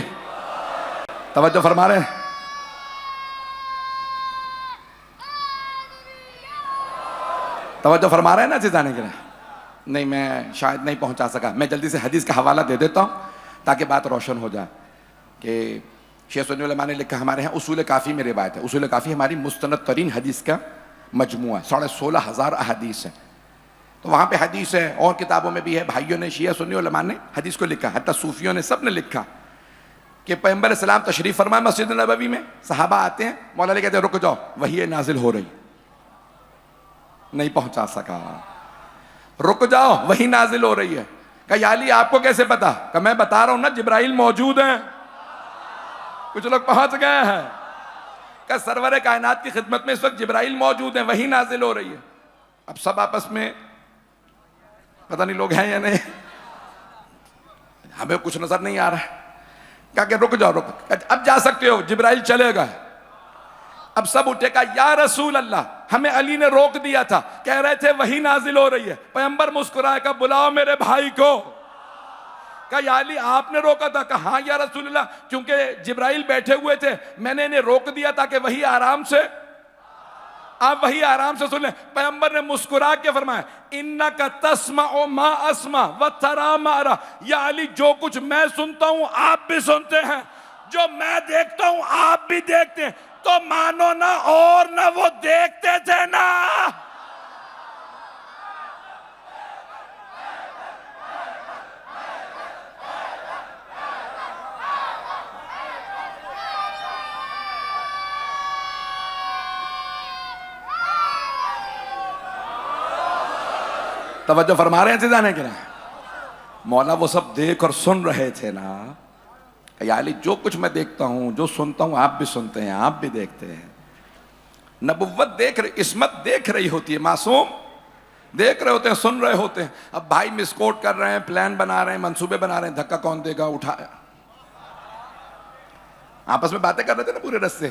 توجہ فرما رہے ہیں. توجہ فرما رہے ہیں نا عزیزانے کے لیے. نہیں میں شاید نہیں پہنچا سکا, میں جلدی سے حدیث کا حوالہ دے دیتا ہوں تاکہ بات روشن ہو جائے. کہ شیخ سنی علماء نے لکھا, ہمارے ہاں اصول کافی میں روایت ہے. اصول کافی ہماری مستند ترین حدیث کا مجموعہ ہے, 16,500 احادیث ہیں. تو وہاں پہ حدیث ہے, اور کتابوں میں بھی ہے. بھائیوں نے, شیعہ سنی علماء نے حدیث کو لکھا, حتی صوفیوں نے, سب نے لکھا کہ پیغمبر علیہ السلام تشریف فرمائے مسجد نبوی میں, صحابہ آتے ہیں, مولا علی کہتے ہیں رک جاؤ وحی نازل ہو رہی. نہیں پہنچا سکا. رک جاؤ وحی نازل ہو رہی ہے. کہ یا علی آپ کو کیسے پتا؟ کہ میں بتا رہا ہوں نا, جبرائیل موجود ہیں. کچھ لوگ پہنچ گئے ہیں. کہ سرور کائنات کی خدمت میں اس وقت جبرائیل موجود ہیں, وحی نازل ہو رہی ہے. اب سب آپس میں پتہ نہیں لوگ ہیں یا نہیں, ہمیں کچھ نظر نہیں آ رہا ہے. کہا کہ رک جاؤ, اب جا سکتے ہو, جبرائیل چلے گا. اب سب اٹھے, کہا یا رسول اللہ, ہمیں علی نے روک دیا تھا, کہہ رہے تھے وحی نازل ہو رہی ہے. پیغمبر مسکرائے, کہا بلاؤ میرے بھائی کو. کہا یا علی آپ نے روکا تھا؟ کہا ہاں یا رسول اللہ, کیونکہ جبرائیل بیٹھے ہوئے تھے, میں نے انہیں روک دیا تھا کہ وحی آرام سے, آپ وحی آرام سے سن لیں. پیغمبر نے مسکرا کے فرمایا انک تسمع ما اسمع وترى ما ارى. یا علی جو کچھ میں سنتا ہوں آپ بھی سنتے ہیں, جو میں دیکھتا ہوں آپ بھی دیکھتے ہیں. تو مانو نہ اور نہ وہ دیکھتے تھے نا. توجہ فرما رہے ہیں جانے کے نا. مولا وہ سب دیکھ اور سن رہے تھے نا. یا علی جو کچھ میں دیکھتا ہوں, جو سنتا ہوں آپ بھی سنتے ہیں, آپ بھی دیکھتے ہیں. نبوت دیکھ رہی, عصمت دیکھ رہی ہوتی ہے, معصوم دیکھ رہے ہوتے ہیں, سن رہے ہوتے ہیں. اب بھائی مسکوٹ کر رہے ہیں, پلان بنا رہے ہیں, منصوبے بنا رہے ہیں, دھکا کون دے گا, اٹھایا. آپس میں باتیں کر رہے تھے نا پورے رستے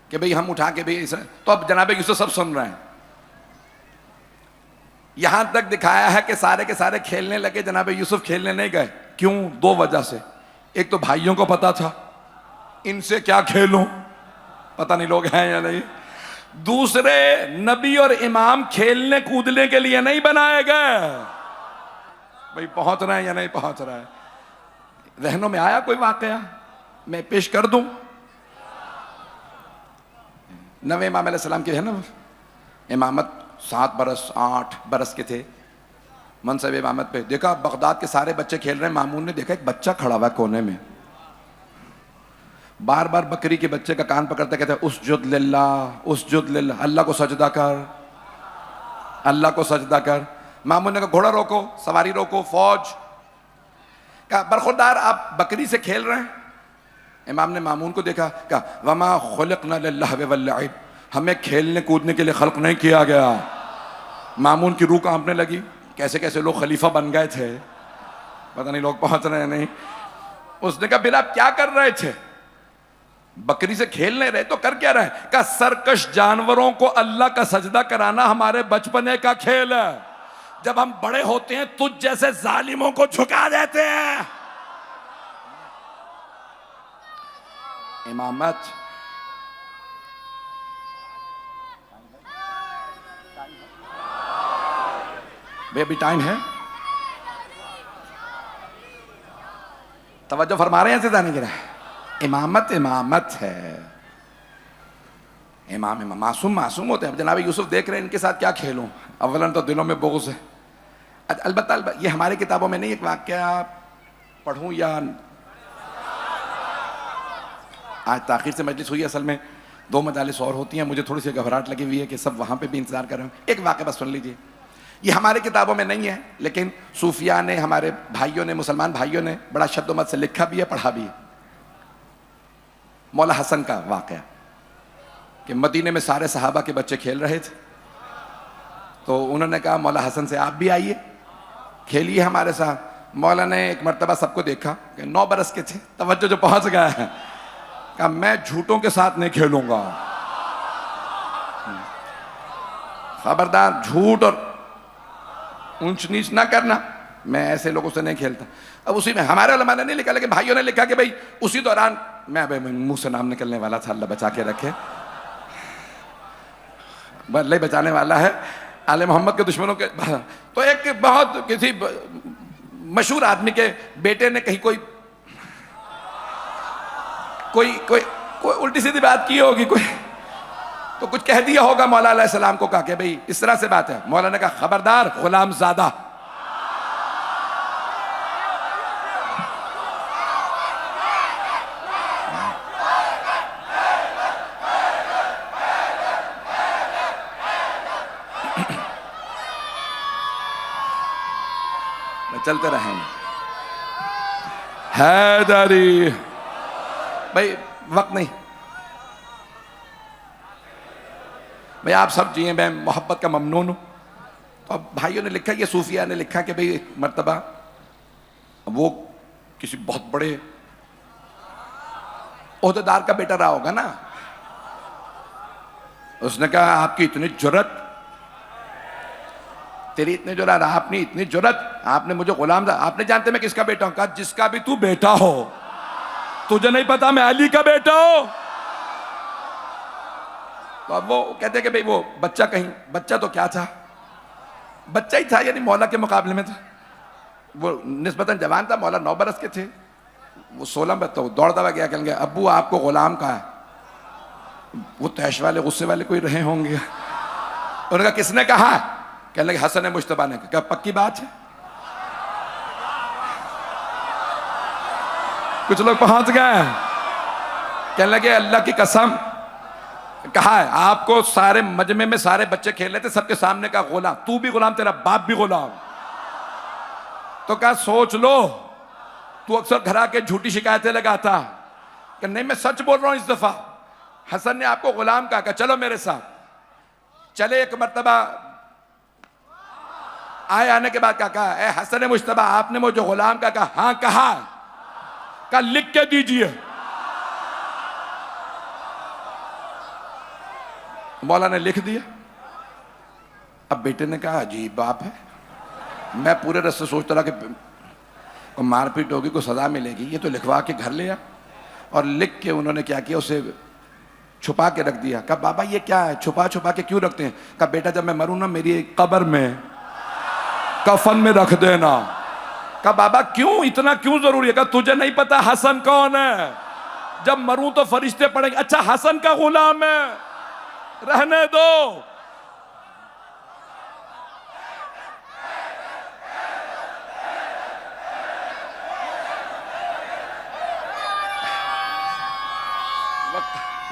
کہ بھئی ہم اٹھا کے بھی. تو اب جناب یوسف سب سن رہے ہیں. یہاں تک دکھایا ہے کہ سارے کے سارے کھیلنے لگے, جناب یوسف کھیلنے نہیں گئے. کیوں؟ 2 وجہ سے. ایک تو بھائیوں کو پتا تھا ان سے کیا کھیلوں, پتہ نہیں لوگ ہیں یا نہیں. دوسرے, نبی اور امام کھیلنے کودنے کے لیے نہیں بنائے گئے. بھئی پہنچ رہے ہیں یا نہیں پہنچ رہا ہے. ذہنوں میں آیا کوئی واقعہ میں پیش کر دوں؟ نوے امام علیہ السلام کے ہے نا امامت 7 برس 8 برس کے تھے منصب امامت پہ. دیکھا بغداد کے سارے بچے کھیل رہے ہیں, مامون نے دیکھا ایک بچہ کھڑا ہوا ہے کونے میں, بار بار بکری کے بچے کا کان پکڑتے کہتے ہیں اسجد للہ اسجد للہ, اللہ کو سجدہ کر, اللہ کو سجدہ کر. مامون نے کہا گھوڑا روکو, سواری روکو, فوج. کہا برخوردار آپ بکری سے کھیل رہے ہیں. امام نے مامون کو دیکھا, کہا وما خلقنا للہو واللعب, ہمیں کھیلنے کودنے کے لیے خلق نہیں کیا گیا. مامون کی روح کانپنے لگی, کیسے کیسے لوگ خلیفہ بن گئے تھے, پتہ نہیں لوگ پہنچ رہے ہیں نہیں. اس نے کہا پھر آپ کیا کر رہے تھے؟ بکری سے کھیل نہیں رہے تو کر کیا رہے؟ کہا سرکش جانوروں کو اللہ کا سجدہ کرانا ہمارے بچپنے کا کھیل ہے, جب ہم بڑے ہوتے ہیں تجھ جیسے ظالموں کو جھکا دیتے ہیں. امامت بھئی ابھی ٹائم ہے, توجہ فرما رہے ہیں سیدھا نہیں گرا. امامت امامت ہے, امام معصوم معصوم ہوتے ہیں. اب جناب یوسف دیکھ رہے ہیں ان کے ساتھ کیا کھیلوں, اولاً تو دلوں میں بغض ہے. البتہ یہ ہماری کتابوں میں نہیں, ایک واقعہ پڑھوں یا آج تاخیر سے مجلس ہوئی, اصل میں 2 مجالس اور ہوتی ہیں, مجھے تھوڑی سی گھبراہٹ لگی ہوئی ہے کہ سب وہاں پہ بھی انتظار کر رہے ہوں. ایک واقعہ بس سن لیجئے, یہ ہمارے کتابوں میں نہیں ہے لیکن صوفیاء نے, ہمارے بھائیوں نے, مسلمان بھائیوں نے بڑا شد و مت سے لکھا بھی ہے, پڑھا بھی ہے. مولا حسن کا واقعہ کہ مدینے میں سارے صحابہ کے بچے کھیل رہے تھے, تو انہوں نے کہا مولا حسن سے آپ بھی آئیے کھیلیے ہمارے ساتھ. مولا نے ایک مرتبہ سب کو دیکھا کہ 9 برس کے تھے, توجہ جو پہنچ گیا ہے, کہا میں جھوٹوں کے ساتھ نہیں کھیلوں گا, خبردار جھوٹ اور اونچ نیچ نہ کرنا, میں ایسے لوگوں سے نہیں کھیلتا. اب اسی میں ہمارے علماء نے نہیں لکھا لیکن بھائیوں نے لکھا کہ بھئی اسی دوران میں منہ سے نام نکلنے والا تھا, اللہ بچا کے رکھے, اللہ بچانے والا ہے آل محمد کے دشمنوں کے. تو ایک بہت کسی مشہور آدمی کے بیٹے نے کہیں کوئی الٹی سیدھی بات کی ہوگی, کوئی تو کچھ کہہ دیا ہوگا مولا علیہ السلام کو, کہا کہ بھئی اس طرح سے بات ہے. مولا نے کہا خبردار غلام زادہ, چلتے رہیں گے. حیدری بھائی وقت نہیں, بھائی آپ سب جیئے, میں محبت کا ممنون ہوں. تو اب بھائیوں نے لکھا, یہ صوفیاء نے لکھا کہ بھئی ایک مرتبہ وہ کسی بہت بڑے عہدیدار کا بیٹا رہا ہوگا نا, اس نے کہا آپ کی اتنی جرت, تیری اتنی جرات, آپ نے اتنی جرت, آپ نے مجھے غلام دا, آپ نے جانتے میں کس کا بیٹا ہوں؟ کہا جس کا بھی تو بیٹا ہو, تجھے نہیں پتا میں علی کا بیٹا ہوں. تو اب وہ کہتے کہ بھئی وہ بچہ کہیں, بچہ تو کیا تھا, بچہ ہی تھا, یعنی مولا کے مقابلے میں تھا. وہ نسبتاً جوان تھا, مولا 9 برس کے تھے, وہ 16 میں. تو دوڑ دوا گیا, کہیں گے ابو آپ کو غلام کہا ہے. وہ تیش والے غصے والے کوئی رہے ہوں گے, انہوں نے کہا کس نے کہا؟ کہنے لگے حسن مجتبیٰ نے کہا پکی بات ہے. کچھ لوگ پہنچ گئے, کہنے لگے اللہ کی قسم کہا ہے آپ کو, سارے مجمع میں سارے بچے کھیل رہے تھے, سب کے سامنے کہا غلام, تو بھی غلام, تیرا باپ بھی غلام. تو کہا سوچ لو, تو اکثر گھر آ کے جھوٹی شکایتیں لگاتا, کہ نہیں میں سچ بول رہا ہوں اس دفعہ, حسن نے آپ کو غلام کہا. کہ چلو میرے ساتھ چلے. ایک مرتبہ آنے کے بعد کہا اے حسن مجتبیٰ آپ نے مجھے غلام کہا. ہاں کہا. کہا لکھ کے دیجئے. مولا نے لکھ دیا. اب بیٹے نے کہا عجیب باپ ہے, میں پورے رستے سوچتا رہا کہ کوئی مار پیٹ ہوگی, کوئی سزا ملے گی, یہ تو لکھوا کے گھر لیا. اور لکھ کے انہوں نے کیا کیا, اسے چھپا کے رکھ دیا. کہا بابا یہ کیا ہے, چھپا چھپا کے کیوں رکھتے ہیں؟ کہا بیٹا جب میں مروں نا میری قبر میں کفن میں رکھ دینا. کہا بابا کیوں, اتنا کیوں ضروری ہے؟ کہا تجھے نہیں پتا حسن کون ہے, جب مروں تو فرشتے پڑھیں گے اچھا حسن کا غلام ہے. رہنے دو.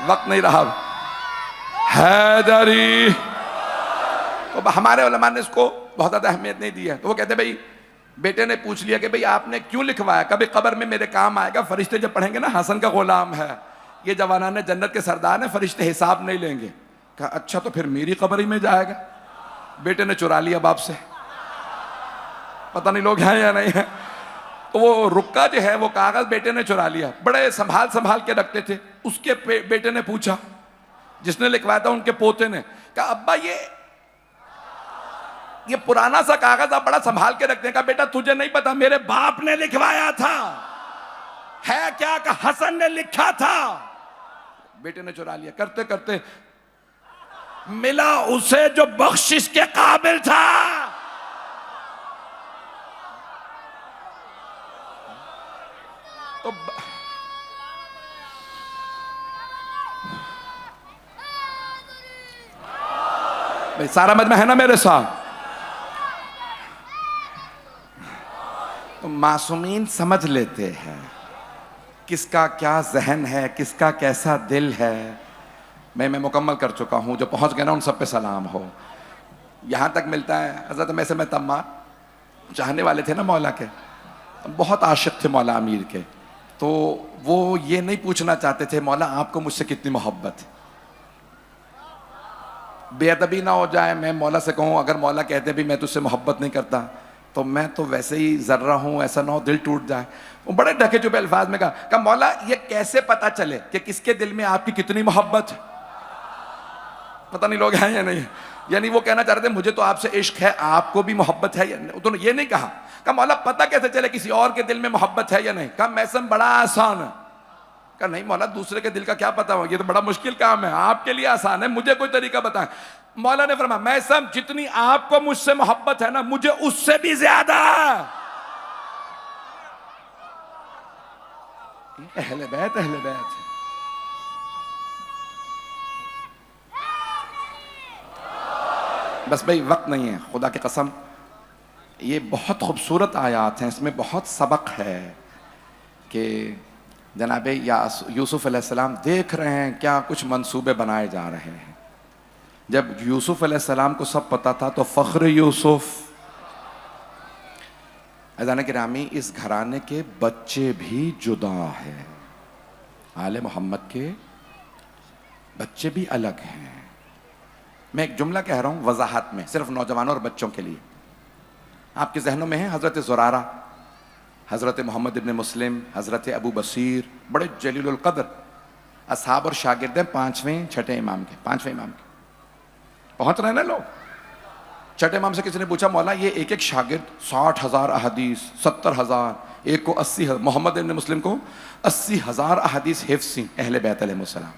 وقت نہیں رہا. حیدری. تو ہمارے علماء نے اس کو بہت زیادہ اہمیت نہیں دی ہے. تو وہ کہتے ہیں بھئی بیٹے نے پوچھ لیا کہ بھئی آپ نے کیوں لکھوایا؟ کبھی قبر میں میرے کام آئے گا. فرشتے جب پڑھیں گے نا حسن کا غلام ہے، یہ جوانان جنت کے سردار ہیں، فرشتے حساب نہیں لیں گے. کہا اچھا تو پھر میری قبر ہی میں جائے گا. بیٹے نے چرا لیا باپ سے. پتہ نہیں لوگ ہیں یا نہیں ہیں. تو وہ رکا جو ہے وہ کاغذ بیٹے نے چرا لیا. بڑے سنبھال کے رکھتے تھے. اس کے بیٹے نے پوچھا، جس نے لکھوایا تھا ان کے پوتے نے، کہا ابا یہ پرانا سا کاغذ آپ بڑا سنبھال کے رکھتے ہیں. کہا بیٹا تجھے نہیں پتا، میرے باپ نے لکھوایا تھا. ہے کیا کہ حسن نے لکھا تھا. بیٹے نے چرا لیا. کرتے کرتے ملا اسے جو بخشش کے قابل تھا. تو سارا مجمع ہے نا میرے ساتھ. تو معصومین سمجھ لیتے ہیں کس کا کیا ذہن ہے، کس کا کیسا دل ہے. میں مکمل کر چکا ہوں. جو پہنچ گئے نا ان سب پہ سلام ہو. یہاں تک ملتا ہے حضرت میں تمار چاہنے والے تھے نا مولا کے، بہت عاشق تھے مولا امیر کے. تو وہ یہ نہیں پوچھنا چاہتے تھے مولا آپ کو مجھ سے کتنی محبت. بے ادبی نہ ہو جائے، میں مولا سے کہوں اگر مولا کہتے بھی میں تجھ سے محبت نہیں کرتا تو میں تو ویسے ہی ذرہ ہوں، ایسا نہ ہو دل ٹوٹ جائے. وہ بڑے ڈھکے چپے الفاظ میں کہا مولا یہ کیسے پتا چلے کہ کس کے دل میں آپ کی کتنی محبت. پتہ نہیں لوگ ہیں یا نہیں. یعنی وہ کہنا چاہ رہے تھے مجھے تو آپ سے عشق ہے، آپ کو بھی محبت ہے یا نہیں. تو یہ نہیں کہا. کہا مولا پتہ کیسے چلے کسی اور کے دل میں محبت ہے یا نہیں. کہا میسم بڑا آسان ہے. کہا نہیں مولا دوسرے کے دل کا کیا پتا ہو، یہ تو بڑا مشکل کام ہے. آپ کے لیے آسان ہے، مجھے کوئی طریقہ بتائیں. مولا نے فرمایا میسم جتنی آپ کو مجھ سے محبت ہے نا مجھے اس سے بھی زیادہ. اہل بیت بس بھئی وقت نہیں ہے خدا کی قسم. یہ بہت خوبصورت آیات ہیں، اس میں بہت سبق ہے کہ جناب یوسف علیہ السلام دیکھ رہے ہیں کیا کچھ منصوبے بنائے جا رہے ہیں. جب یوسف علیہ السلام کو سب پتا تھا تو فخر یوسف. عزیزان گرامی اس گھرانے کے بچے بھی جدا ہیں، آل محمد کے بچے بھی الگ ہیں. میں ایک جملہ کہہ رہا ہوں وضاحت میں، صرف نوجوانوں اور بچوں کے لیے. آپ کے ذہنوں میں ہیں حضرت زرارہ، حضرت محمد ابن مسلم، حضرت ابو بصیر، بڑے جلیل القدر اصحاب اور شاگرد ہیں پانچویں امام کے. پہنچ رہے ہیں نا لوگ. چھٹے امام سے کسی نے پوچھا مولا یہ ایک ایک شاگرد 60,000 احادیث، 70,000، ایک کو 80,000، محمد ابن مسلم کو 80,000 احادیث حفظ تھیں اہل بیت علیہ السلام.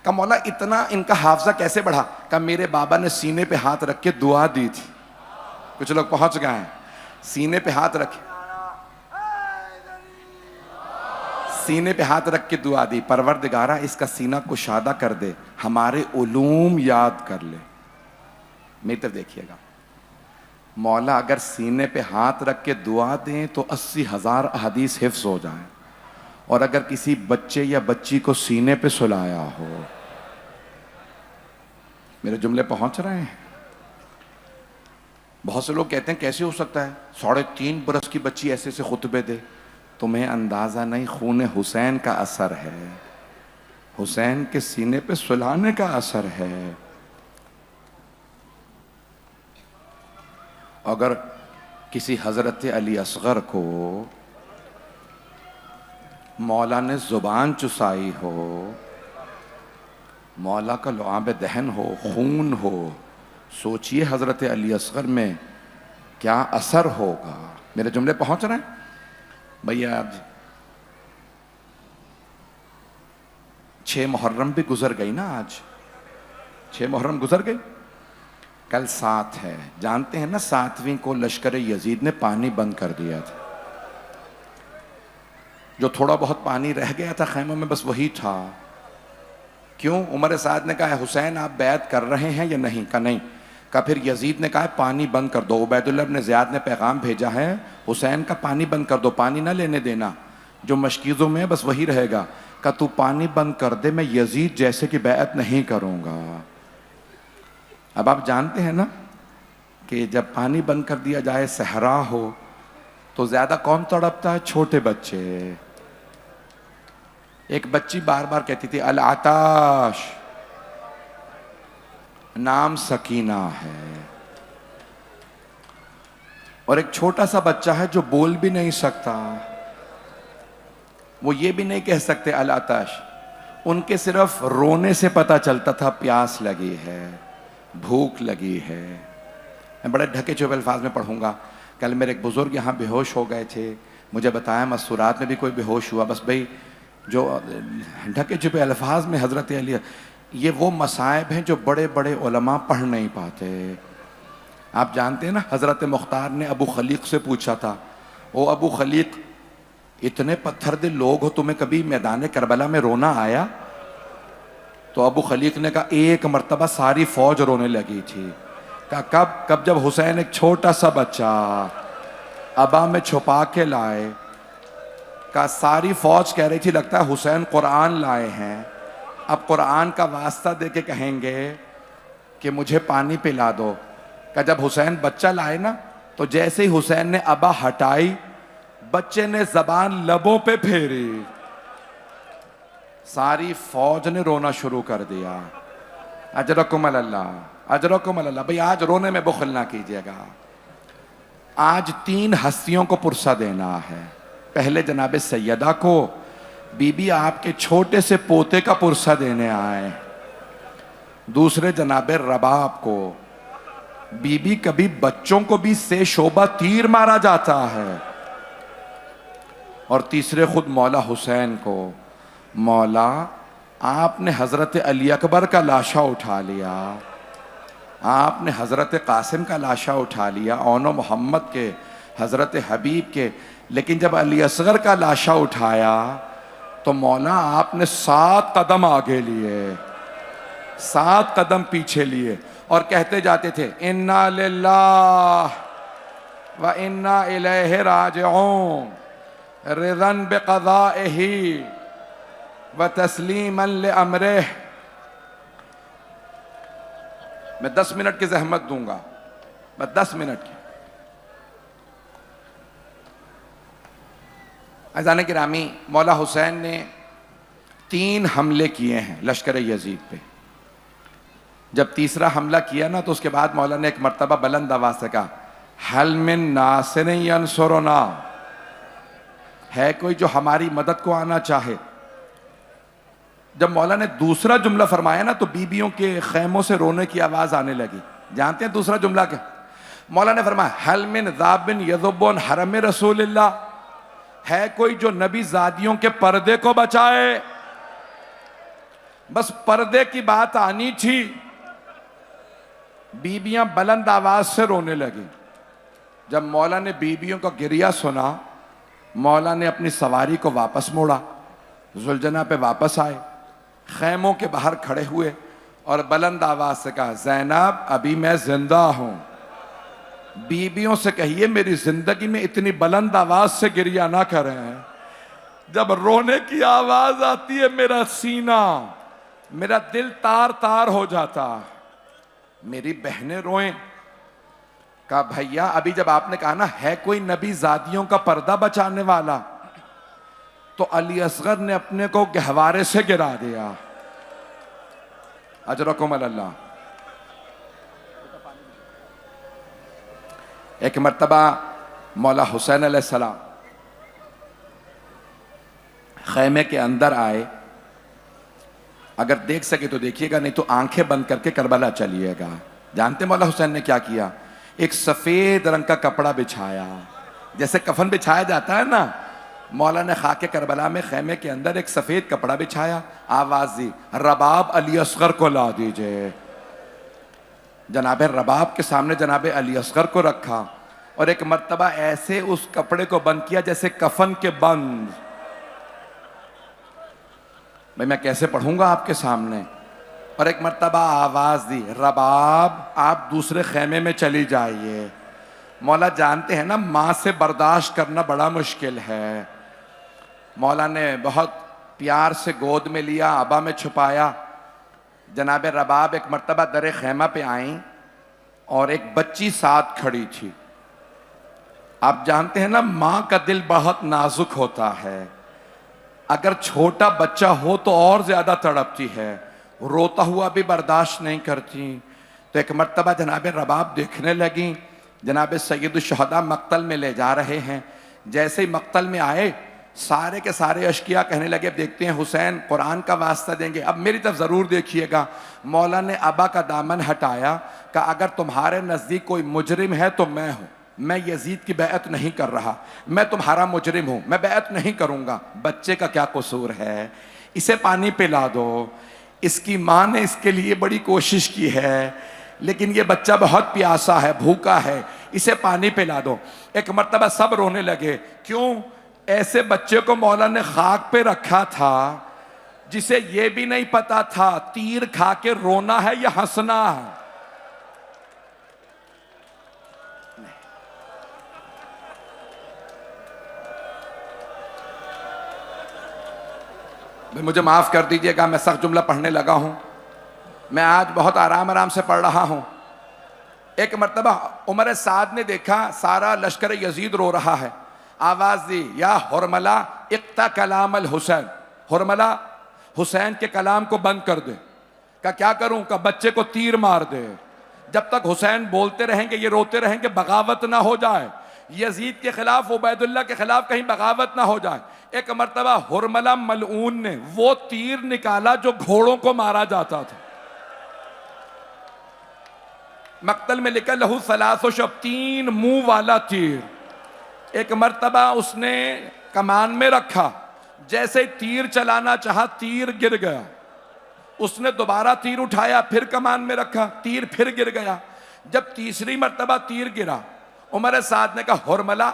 کہا مولا اتنا ان کا حافظہ کیسے بڑھا؟ کہا میرے بابا نے سینے پہ ہاتھ رکھ کے دعا دی تھی. کچھ لوگ پہنچ گئے ہیں. سینے پہ ہاتھ رکھ کے دعا دی، پروردگارہ اس کا سینہ کشادہ کر دے، ہمارے علوم یاد کر لے. میری طرف دیکھیے گا. مولا اگر سینے پہ ہاتھ رکھ کے دعا دیں تو 80,000 احادیث حفظ ہو جائیں، اور اگر کسی بچے یا بچی کو سینے پہ سلایا ہو. میرے جملے پہنچ رہے ہیں؟ بہت سے لوگ کہتے ہیں کیسے ہو سکتا ہے 3.5 برس کی بچی ایسے سے خطبے دے. تمہیں اندازہ نہیں، خون حسین کا اثر ہے، حسین کے سینے پہ سلانے کا اثر ہے. اگر کسی حضرت علی اصغر کو مولا نے زبان چسائی ہو، مولا کا لعاب دہن ہو، خون ہو، سوچئے حضرت علی اصغر میں کیا اثر ہوگا. میرے جملے پہنچ رہے ہیں بھیا؟ آج 6 محرم بھی گزر گئی نا. آج 6 محرم گزر گئی. کل 7 ہے. جانتے ہیں نا 7ویں کو لشکر یزید نے پانی بند کر دیا تھا. جو تھوڑا بہت پانی رہ گیا تھا خیموں میں بس وہی تھا. کیوں؟ عمر سعد نے کہا حسین آپ بیعت کر رہے ہیں یا نہیں؟ کہا نہیں۔ کہا پھر یزید نے کہا پانی بند کر دو، عبید اللہ بن زیاد نے پیغام بھیجا ہے حسین کا پانی بند کر دو، پانی نہ لینے دینا، جو مشکیزوں میں ہے بس وہی رہے گا۔ کہا تو پانی بند کر دے، میں یزید جیسے کی بیعت نہیں کروں گا۔ اب آپ جانتے ہیں نا کہ جب پانی بند کر دیا جائے، صحرا ہو، تو زیادہ کون تڑپتا ہے؟ چھوٹے بچے۔ ایک بچی بار بار کہتی تھی العطاش، نام سکینہ ہے، اور ایک چھوٹا سا بچہ ہے جو بول بھی نہیں سکتا، وہ یہ بھی نہیں کہہ سکتے العطش، ان کے صرف رونے سے پتہ چلتا تھا پیاس لگی ہے، بھوک لگی ہے۔ میں بڑے ڈھکے چھپے الفاظ میں پڑھوں گا۔ کل میرے ایک بزرگ یہاں بے ہوش ہو گئے تھے، مجھے بتایا مسورات میں بھی کوئی بے ہوش ہوا، بس بھائی جو ڈھکے چھپے الفاظ میں حضرت علی، یہ وہ مصائب ہیں جو بڑے بڑے علماء پڑھ نہیں پاتے۔ آپ جانتے ہیں نا حضرت مختار نے ابو خلیق سے پوچھا تھا، او ابو خلیق اتنے پتھر دل لوگ ہو، تمہیں کبھی میدان کربلا میں رونا آیا؟ تو ابو خلیق نے کہا ایک مرتبہ ساری فوج رونے لگی تھی۔ کہا کب؟ جب حسین ایک چھوٹا سا بچہ ابا میں چھپا کے لائے۔ کہا ساری فوج کہہ رہی تھی لگتا ہے حسین قرآن لائے ہیں، اب قرآن کا واسطہ دے کے کہیں گے کہ مجھے پانی پلا دو۔ کہ جب حسین بچہ لائے نا، تو جیسے ہی حسین نے ابا ہٹائی، بچے نے زبان لبوں پہ پھیری، ساری فوج نے رونا شروع کر دیا۔ اجرکم اللہ، اجرکم اللہ۔ بھئی آج رونے میں بخل نہ کیجیے گا، آج 3 ہستیوں کو پرسہ دینا ہے۔ پہلے جناب سیدہ کو، بی بی آپ کے چھوٹے سے پوتے کا پرسہ دینے آئے۔ دوسرے جناب رباب کو، بی بی کبھی بچوں کو بھی سے شعبہ تیر مارا جاتا ہے۔ اور تیسرے خود مولا حسین کو، مولا آپ نے حضرت علی اکبر کا لاشا اٹھا لیا، آپ نے حضرت قاسم کا لاشا اٹھا لیا، اون و محمد کے، حضرت حبیب کے، لیکن جب علی اصغر کا لاشا اٹھایا تو مولا آپ نے 7 قدم آگے لیے، 7 قدم پیچھے لیے، اور کہتے جاتے تھے انا للہ و انا الیہ راجعون، رضا بقضائہ و تسلیما لامرہ۔ میں 10 منٹ کی زحمت دوں گا، میں 10 منٹ کی۔ عزیزان گرامی، مولا حسین نے 3 حملے کیے ہیں لشکر یزید پہ۔ جب تیسرا حملہ کیا نا، تو اس کے بعد مولا نے ایک مرتبہ بلند آواز سے کہا حل من ناصر ینصرنا، ہے کوئی جو ہماری مدد کو آنا چاہے؟ جب مولا نے دوسرا جملہ فرمایا نا، تو بیویوں کے خیموں سے رونے کی آواز آنے لگی۔ جانتے ہیں دوسرا جملہ کیا؟ مولا نے فرمایا حل من ذاب یذب حرم رسول اللہ، ہے کوئی جو نبی زادیوں کے پردے کو بچائے؟ بس پردے کی بات آنی تھی، بیویاں بلند آواز سے رونے لگی۔ جب مولا نے بیویوں کا گریہ سنا، مولا نے اپنی سواری کو واپس موڑا، ذوالجناح پہ واپس آئے، خیموں کے باہر کھڑے ہوئے اور بلند آواز سے کہا زینب ابھی میں زندہ ہوں، بیویوں سے کہیے میری زندگی میں اتنی بلند آواز سے گریہ نہ کریں۔ جب رونے کی آواز آتی ہے میرا سینہ، میرا دل تار تار ہو جاتا، میری بہنیں روئیں۔ کہا بھیا ابھی جب آپ نے کہا نا ہے کوئی نبی زادیوں کا پردہ بچانے والا، تو علی اصغر نے اپنے کو گہوارے سے گرا دیا۔ اجرکم اللہ۔ ایک مرتبہ مولا حسین علیہ السلام خیمے کے اندر آئے، اگر دیکھ سکے تو دیکھیے گا، نہیں تو آنکھیں بند کر کے کربلا چلیے گا۔ جانتے مولا حسین نے کیا کیا؟ ایک سفید رنگ کا کپڑا بچھایا، جیسے کفن بچھایا جاتا ہے نا، مولا نے خاک کربلا میں خیمے کے اندر ایک سفید کپڑا بچھایا، آواز دی رباب علی اصغر کو لا دیجئے۔ جناب رباب کے سامنے جناب علی اصغر کو رکھا، اور ایک مرتبہ ایسے اس کپڑے کو بند کیا جیسے کفن کے بند۔ بھائی میں کیسے پڑھوں گا آپ کے سامنے؟ اور ایک مرتبہ آواز دی، رباب آپ دوسرے خیمے میں چلی جائیے۔ مولا جانتے ہیں نا ماں سے برداشت کرنا بڑا مشکل ہے۔ مولا نے بہت پیار سے گود میں لیا، ابا میں چھپایا۔ جناب رباب ایک مرتبہ در خیمہ پہ آئیں اور ایک بچی ساتھ کھڑی تھی۔ آپ جانتے ہیں نا ماں کا دل بہت نازک ہوتا ہے، اگر چھوٹا بچہ ہو تو اور زیادہ تڑپتی ہے، روتا ہوا بھی برداشت نہیں کرتی۔ تو ایک مرتبہ جناب رباب دیکھنے لگیں، جناب سید الشہداء مقتل میں لے جا رہے ہیں۔ جیسے ہی مقتل میں آئے سارے کے سارے اشقیاء کہنے لگے اب دیکھتے ہیں حسین قرآن کا واسطہ دیں گے، اب میری طرف ضرور دیکھیے گا۔ مولا نے ابا کا دامن ہٹایا کہ اگر تمہارے نزدیک کوئی مجرم ہے تو میں ہوں، میں یزید کی بیعت نہیں کر رہا، میں تمہارا مجرم ہوں، میں بیعت نہیں کروں گا۔ بچے کا کیا قصور ہے، اسے پانی پلا دو۔ اس کی ماں نے اس کے لیے بڑی کوشش کی ہے، لیکن یہ بچہ بہت پیاسا ہے، بھوکا ہے، اسے پانی پلا دو۔ ایک مرتبہ سب رونے لگے، کیوں؟ ایسے بچے کو مولا نے خاک پہ رکھا تھا جسے یہ بھی نہیں پتا تھا تیر کھا کے رونا ہے یا ہنسنا ہے۔ مجھے معاف کر دیجئے گا، میں سخت جملہ پڑھنے لگا ہوں، میں آج بہت آرام سے پڑھ رہا ہوں۔ ایک مرتبہ عمر سعد نے دیکھا سارا لشکر یزید رو رہا ہے، آواز دی، یا حرملہ اقطع کلام الحسین، حرملہ حسین کے کلام کو بند کر دے۔ کہ کیا کروں؟ کہ بچے کو تیر مار دے، جب تک حسین بولتے رہیں گے یہ روتے رہیں گے بغاوت نہ ہو جائے، یزید کے خلاف عبید اللہ کے خلاف کہیں بغاوت نہ ہو جائے۔ ایک مرتبہ حرملہ ملعون نے وہ تیر نکالا جو گھوڑوں کو مارا جاتا تھا، مقتل میں لکھا لہو ثلاث شب، 3 منہ والا تیر۔ ایک مرتبہ اس نے کمان میں رکھا، جیسے تیر چلانا چاہا تیر گر گیا، اس نے دوبارہ تیر اٹھایا، پھر کمان میں رکھا، تیر پھر گر گیا۔ جب تیسری مرتبہ تیر گرا، عمر سعد نے کہا حرملہ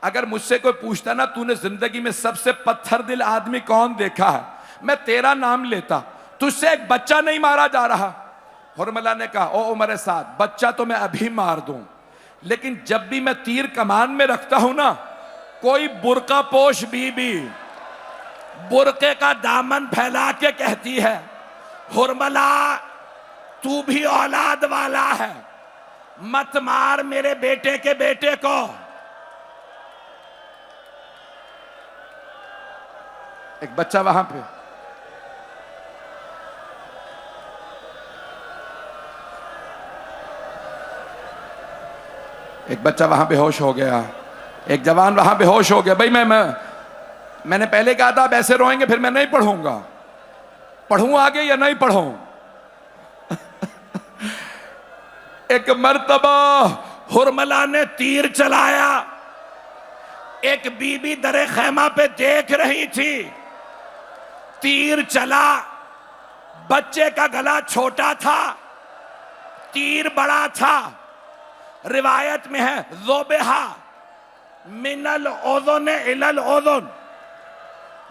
اگر مجھ سے کوئی پوچھتا نا تو نے زندگی میں سب سے پتھر دل آدمی کون دیکھا ہے، میں تیرا نام لیتا، تجھ سے ایک بچہ نہیں مارا جا رہا۔ حرملہ نے کہا او عمر سعد بچہ تو میں ابھی مار دوں، لیکن جب بھی میں تیر کمان میں رکھتا ہوں نا، کوئی برقع پوش بی بی برقعے کا دامن پھیلا کے کہتی ہے حرملہ تو بھی اولاد والا ہے، مت مار میرے بیٹے کے بیٹے کو۔ ایک بچہ وہاں پہ بے ہوش ہو گیا، ایک جوان وہاں بے ہوش ہو گیا۔ بھائی میں نے پہلے کہا تھا اب ایسے روئیں گے پھر میں نہیں پڑھوں گا، پڑھوں آگے یا نہیں پڑھوں؟ ایک مرتبہ حرملہ نے تیر چلایا، ایک بی بی در خیمہ پہ دیکھ رہی تھی، تیر چلا، بچے کا گلا چھوٹا تھا، تیر بڑا تھا، روایت میں ہے ذوبہا من الاذن الی الاذن،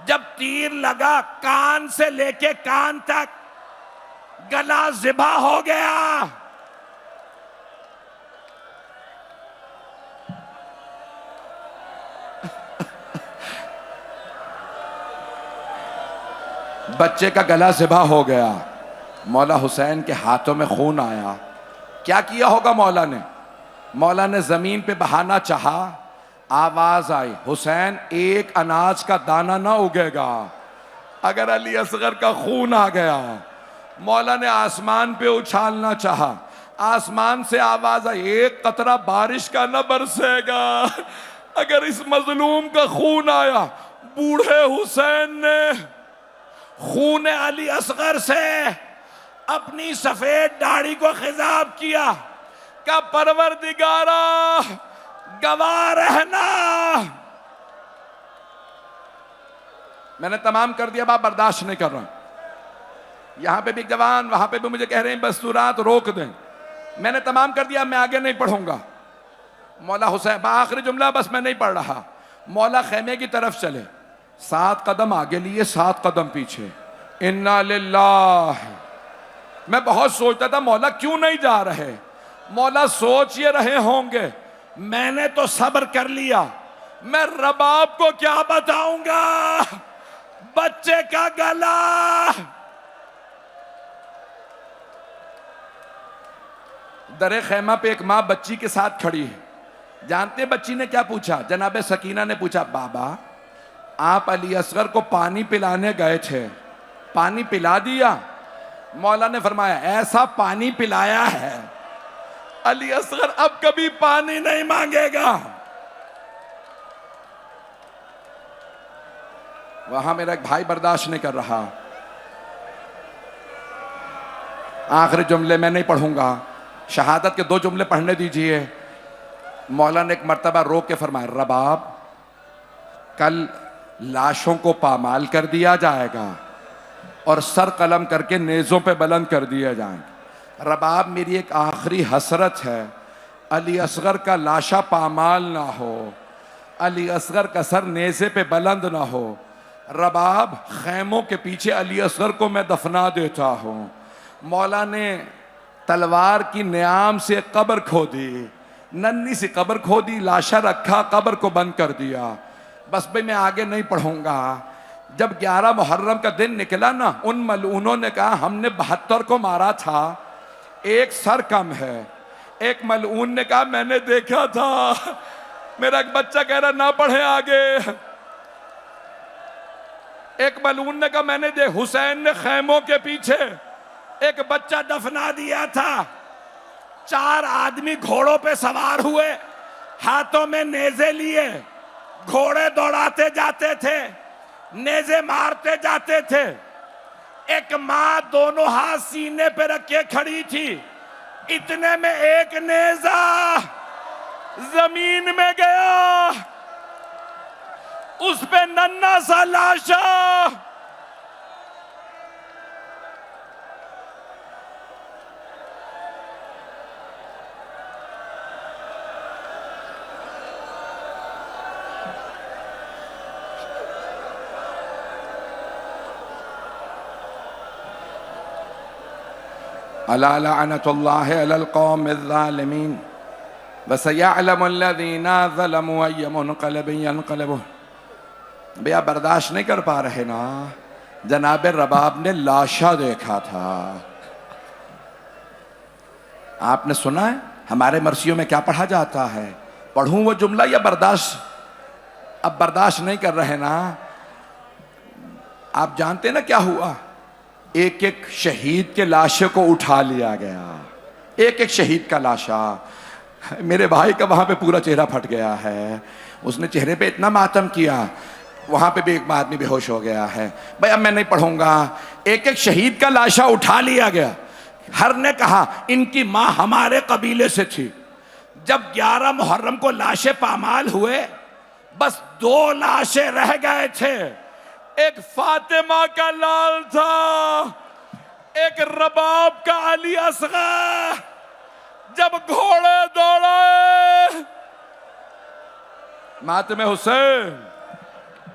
جب تیر لگا کان سے لے کے کان تک گلا ذبح ہو گیا۔ بچے کا گلا ذبح ہو گیا، مولا حسین کے ہاتھوں میں خون آیا۔ کیا کیا ہوگا مولا نے زمین پہ بہانا چاہا، آواز آئی حسین ایک اناج کا دانہ نہ اگے گا اگر علی اصغر کا خون آ گیا۔ مولا نے آسمان پہ اچھالنا چاہا، آسمان سے آواز آئی ایک قطرہ بارش کا نہ برسے گا اگر اس مظلوم کا خون آیا۔ بوڑھے حسین نے خون علی اصغر سے اپنی سفید داڑھی کو خضاب کیا کہ پروردگارا گواہ رہنا۔ میں نے تمام کر دیا، اب برداشت نہیں کر رہا۔ یہاں پہ بھی ایک جوان، وہاں پہ بھی مجھے کہہ رہے ہیں دستورات روک دیں، میں نے تمام کر دیا، میں آگے نہیں پڑھوں گا۔ مولا حسین آخری جملہ بس میں نہیں پڑھ رہا۔ مولا خیمے کی طرف چلے، 7 قدم آگے لیے 7 قدم پیچھے، انا للہ. میں بہت سوچتا تھا مولا کیوں نہیں جا رہے. مولا سوچ یہ رہے ہوں گے میں نے تو صبر کر لیا، میں رباب کو کیا بتاؤں گا، بچے کا گلا. در خیمہ پہ ایک ماں بچی کے ساتھ کھڑی ہے. جانتے بچی نے کیا پوچھا؟ جناب سکینہ نے پوچھا بابا آپ علی اصغر کو پانی پلانے گئے تھے، پانی پلا دیا؟ مولا نے فرمایا ایسا پانی پلایا ہے علی اصغر اب کبھی پانی نہیں مانگے گا. وہاں میرا ایک بھائی برداشت نہیں کر رہا. آخری جملے میں نہیں پڑھوں گا، شہادت کے 2 جملے پڑھنے دیجئے. مولا نے ایک مرتبہ رو کے فرمایا رباب کل لاشوں کو پامال کر دیا جائے گا اور سر قلم کر کے نیزوں پہ بلند کر دیے جائیں گے. رباب میری ایک آخری حسرت ہے علی اصغر کا لاشا پامال نہ ہو، علی اصغر کا سر نیزے پہ بلند نہ ہو. رباب خیموں کے پیچھے علی اصغر کو میں دفنا دیتا ہوں. مولا نے تلوار کی نیام سے قبر کھودی، ننھی سی قبر کھودی، لاشا رکھا، قبر کو بند کر دیا. بس بھئی میں آگے نہیں پڑھوں گا. جب 11 محرم کا دن نکلا نا، ان ملعونوں نے کہا ہم نے 72 کو مارا تھا، ایک سر کم ہے. ایک ملعون نے کہا میں نے دیکھا تھا. میرا ایک بچہ کہہ رہا نہ پڑھے آگے. ایک ملعون نے کہا میں نے حسین نے خیموں کے پیچھے ایک بچہ دفنا دیا تھا. 4 آدمی گھوڑوں پہ سوار ہوئے، ہاتھوں میں نیزے لیے، گھوڑے دوڑاتے جاتے تھے، نیزے مارتے جاتے تھے. ایک ماں دونوں ہاتھ سینے پہ رکھے کھڑی تھی. اتنے میں ایک نیزہ زمین میں گیا، اس پہ ننھا سا لاشا. الا لعنت اللہ علی القوم الظالمین وسیعلم الذین ظلموا ای منقلب ینقلبون. بھیا برداشت نہیں کر پا رہے نا؟ جناب رباب نے لاشا دیکھا تھا. آپ نے سنا ہے ہمارے مرثیوں میں کیا پڑھا جاتا ہے؟ پڑھوں وہ جملہ یا برداشت؟ اب برداشت نہیں کر رہے نا؟ آپ جانتے نا کیا ہوا؟ ایک ایک شہید کے لاشے کو اٹھا لیا گیا، ایک ایک شہید کا لاشا. میرے بھائی کا وہاں پہ پورا چہرہ پھٹ گیا ہے. اس نے چہرے پہ اتنا ماتم کیا، وہاں پہ بھی ایک آدمی بے ہوش ہو گیا ہے. بھائی اب میں نہیں پڑھوں گا. ایک ایک شہید کا لاشا اٹھا لیا گیا. ہر نے کہا ان کی ماں ہمارے قبیلے سے تھی. جب 11 محرم کو لاشیں پامال ہوئے، بس 2 لاشیں رہ گئے تھے. ایک فاطمہ کا لال تھا، ایک رباب کا علی اصغر. جب گھوڑے دوڑے ماتم حسین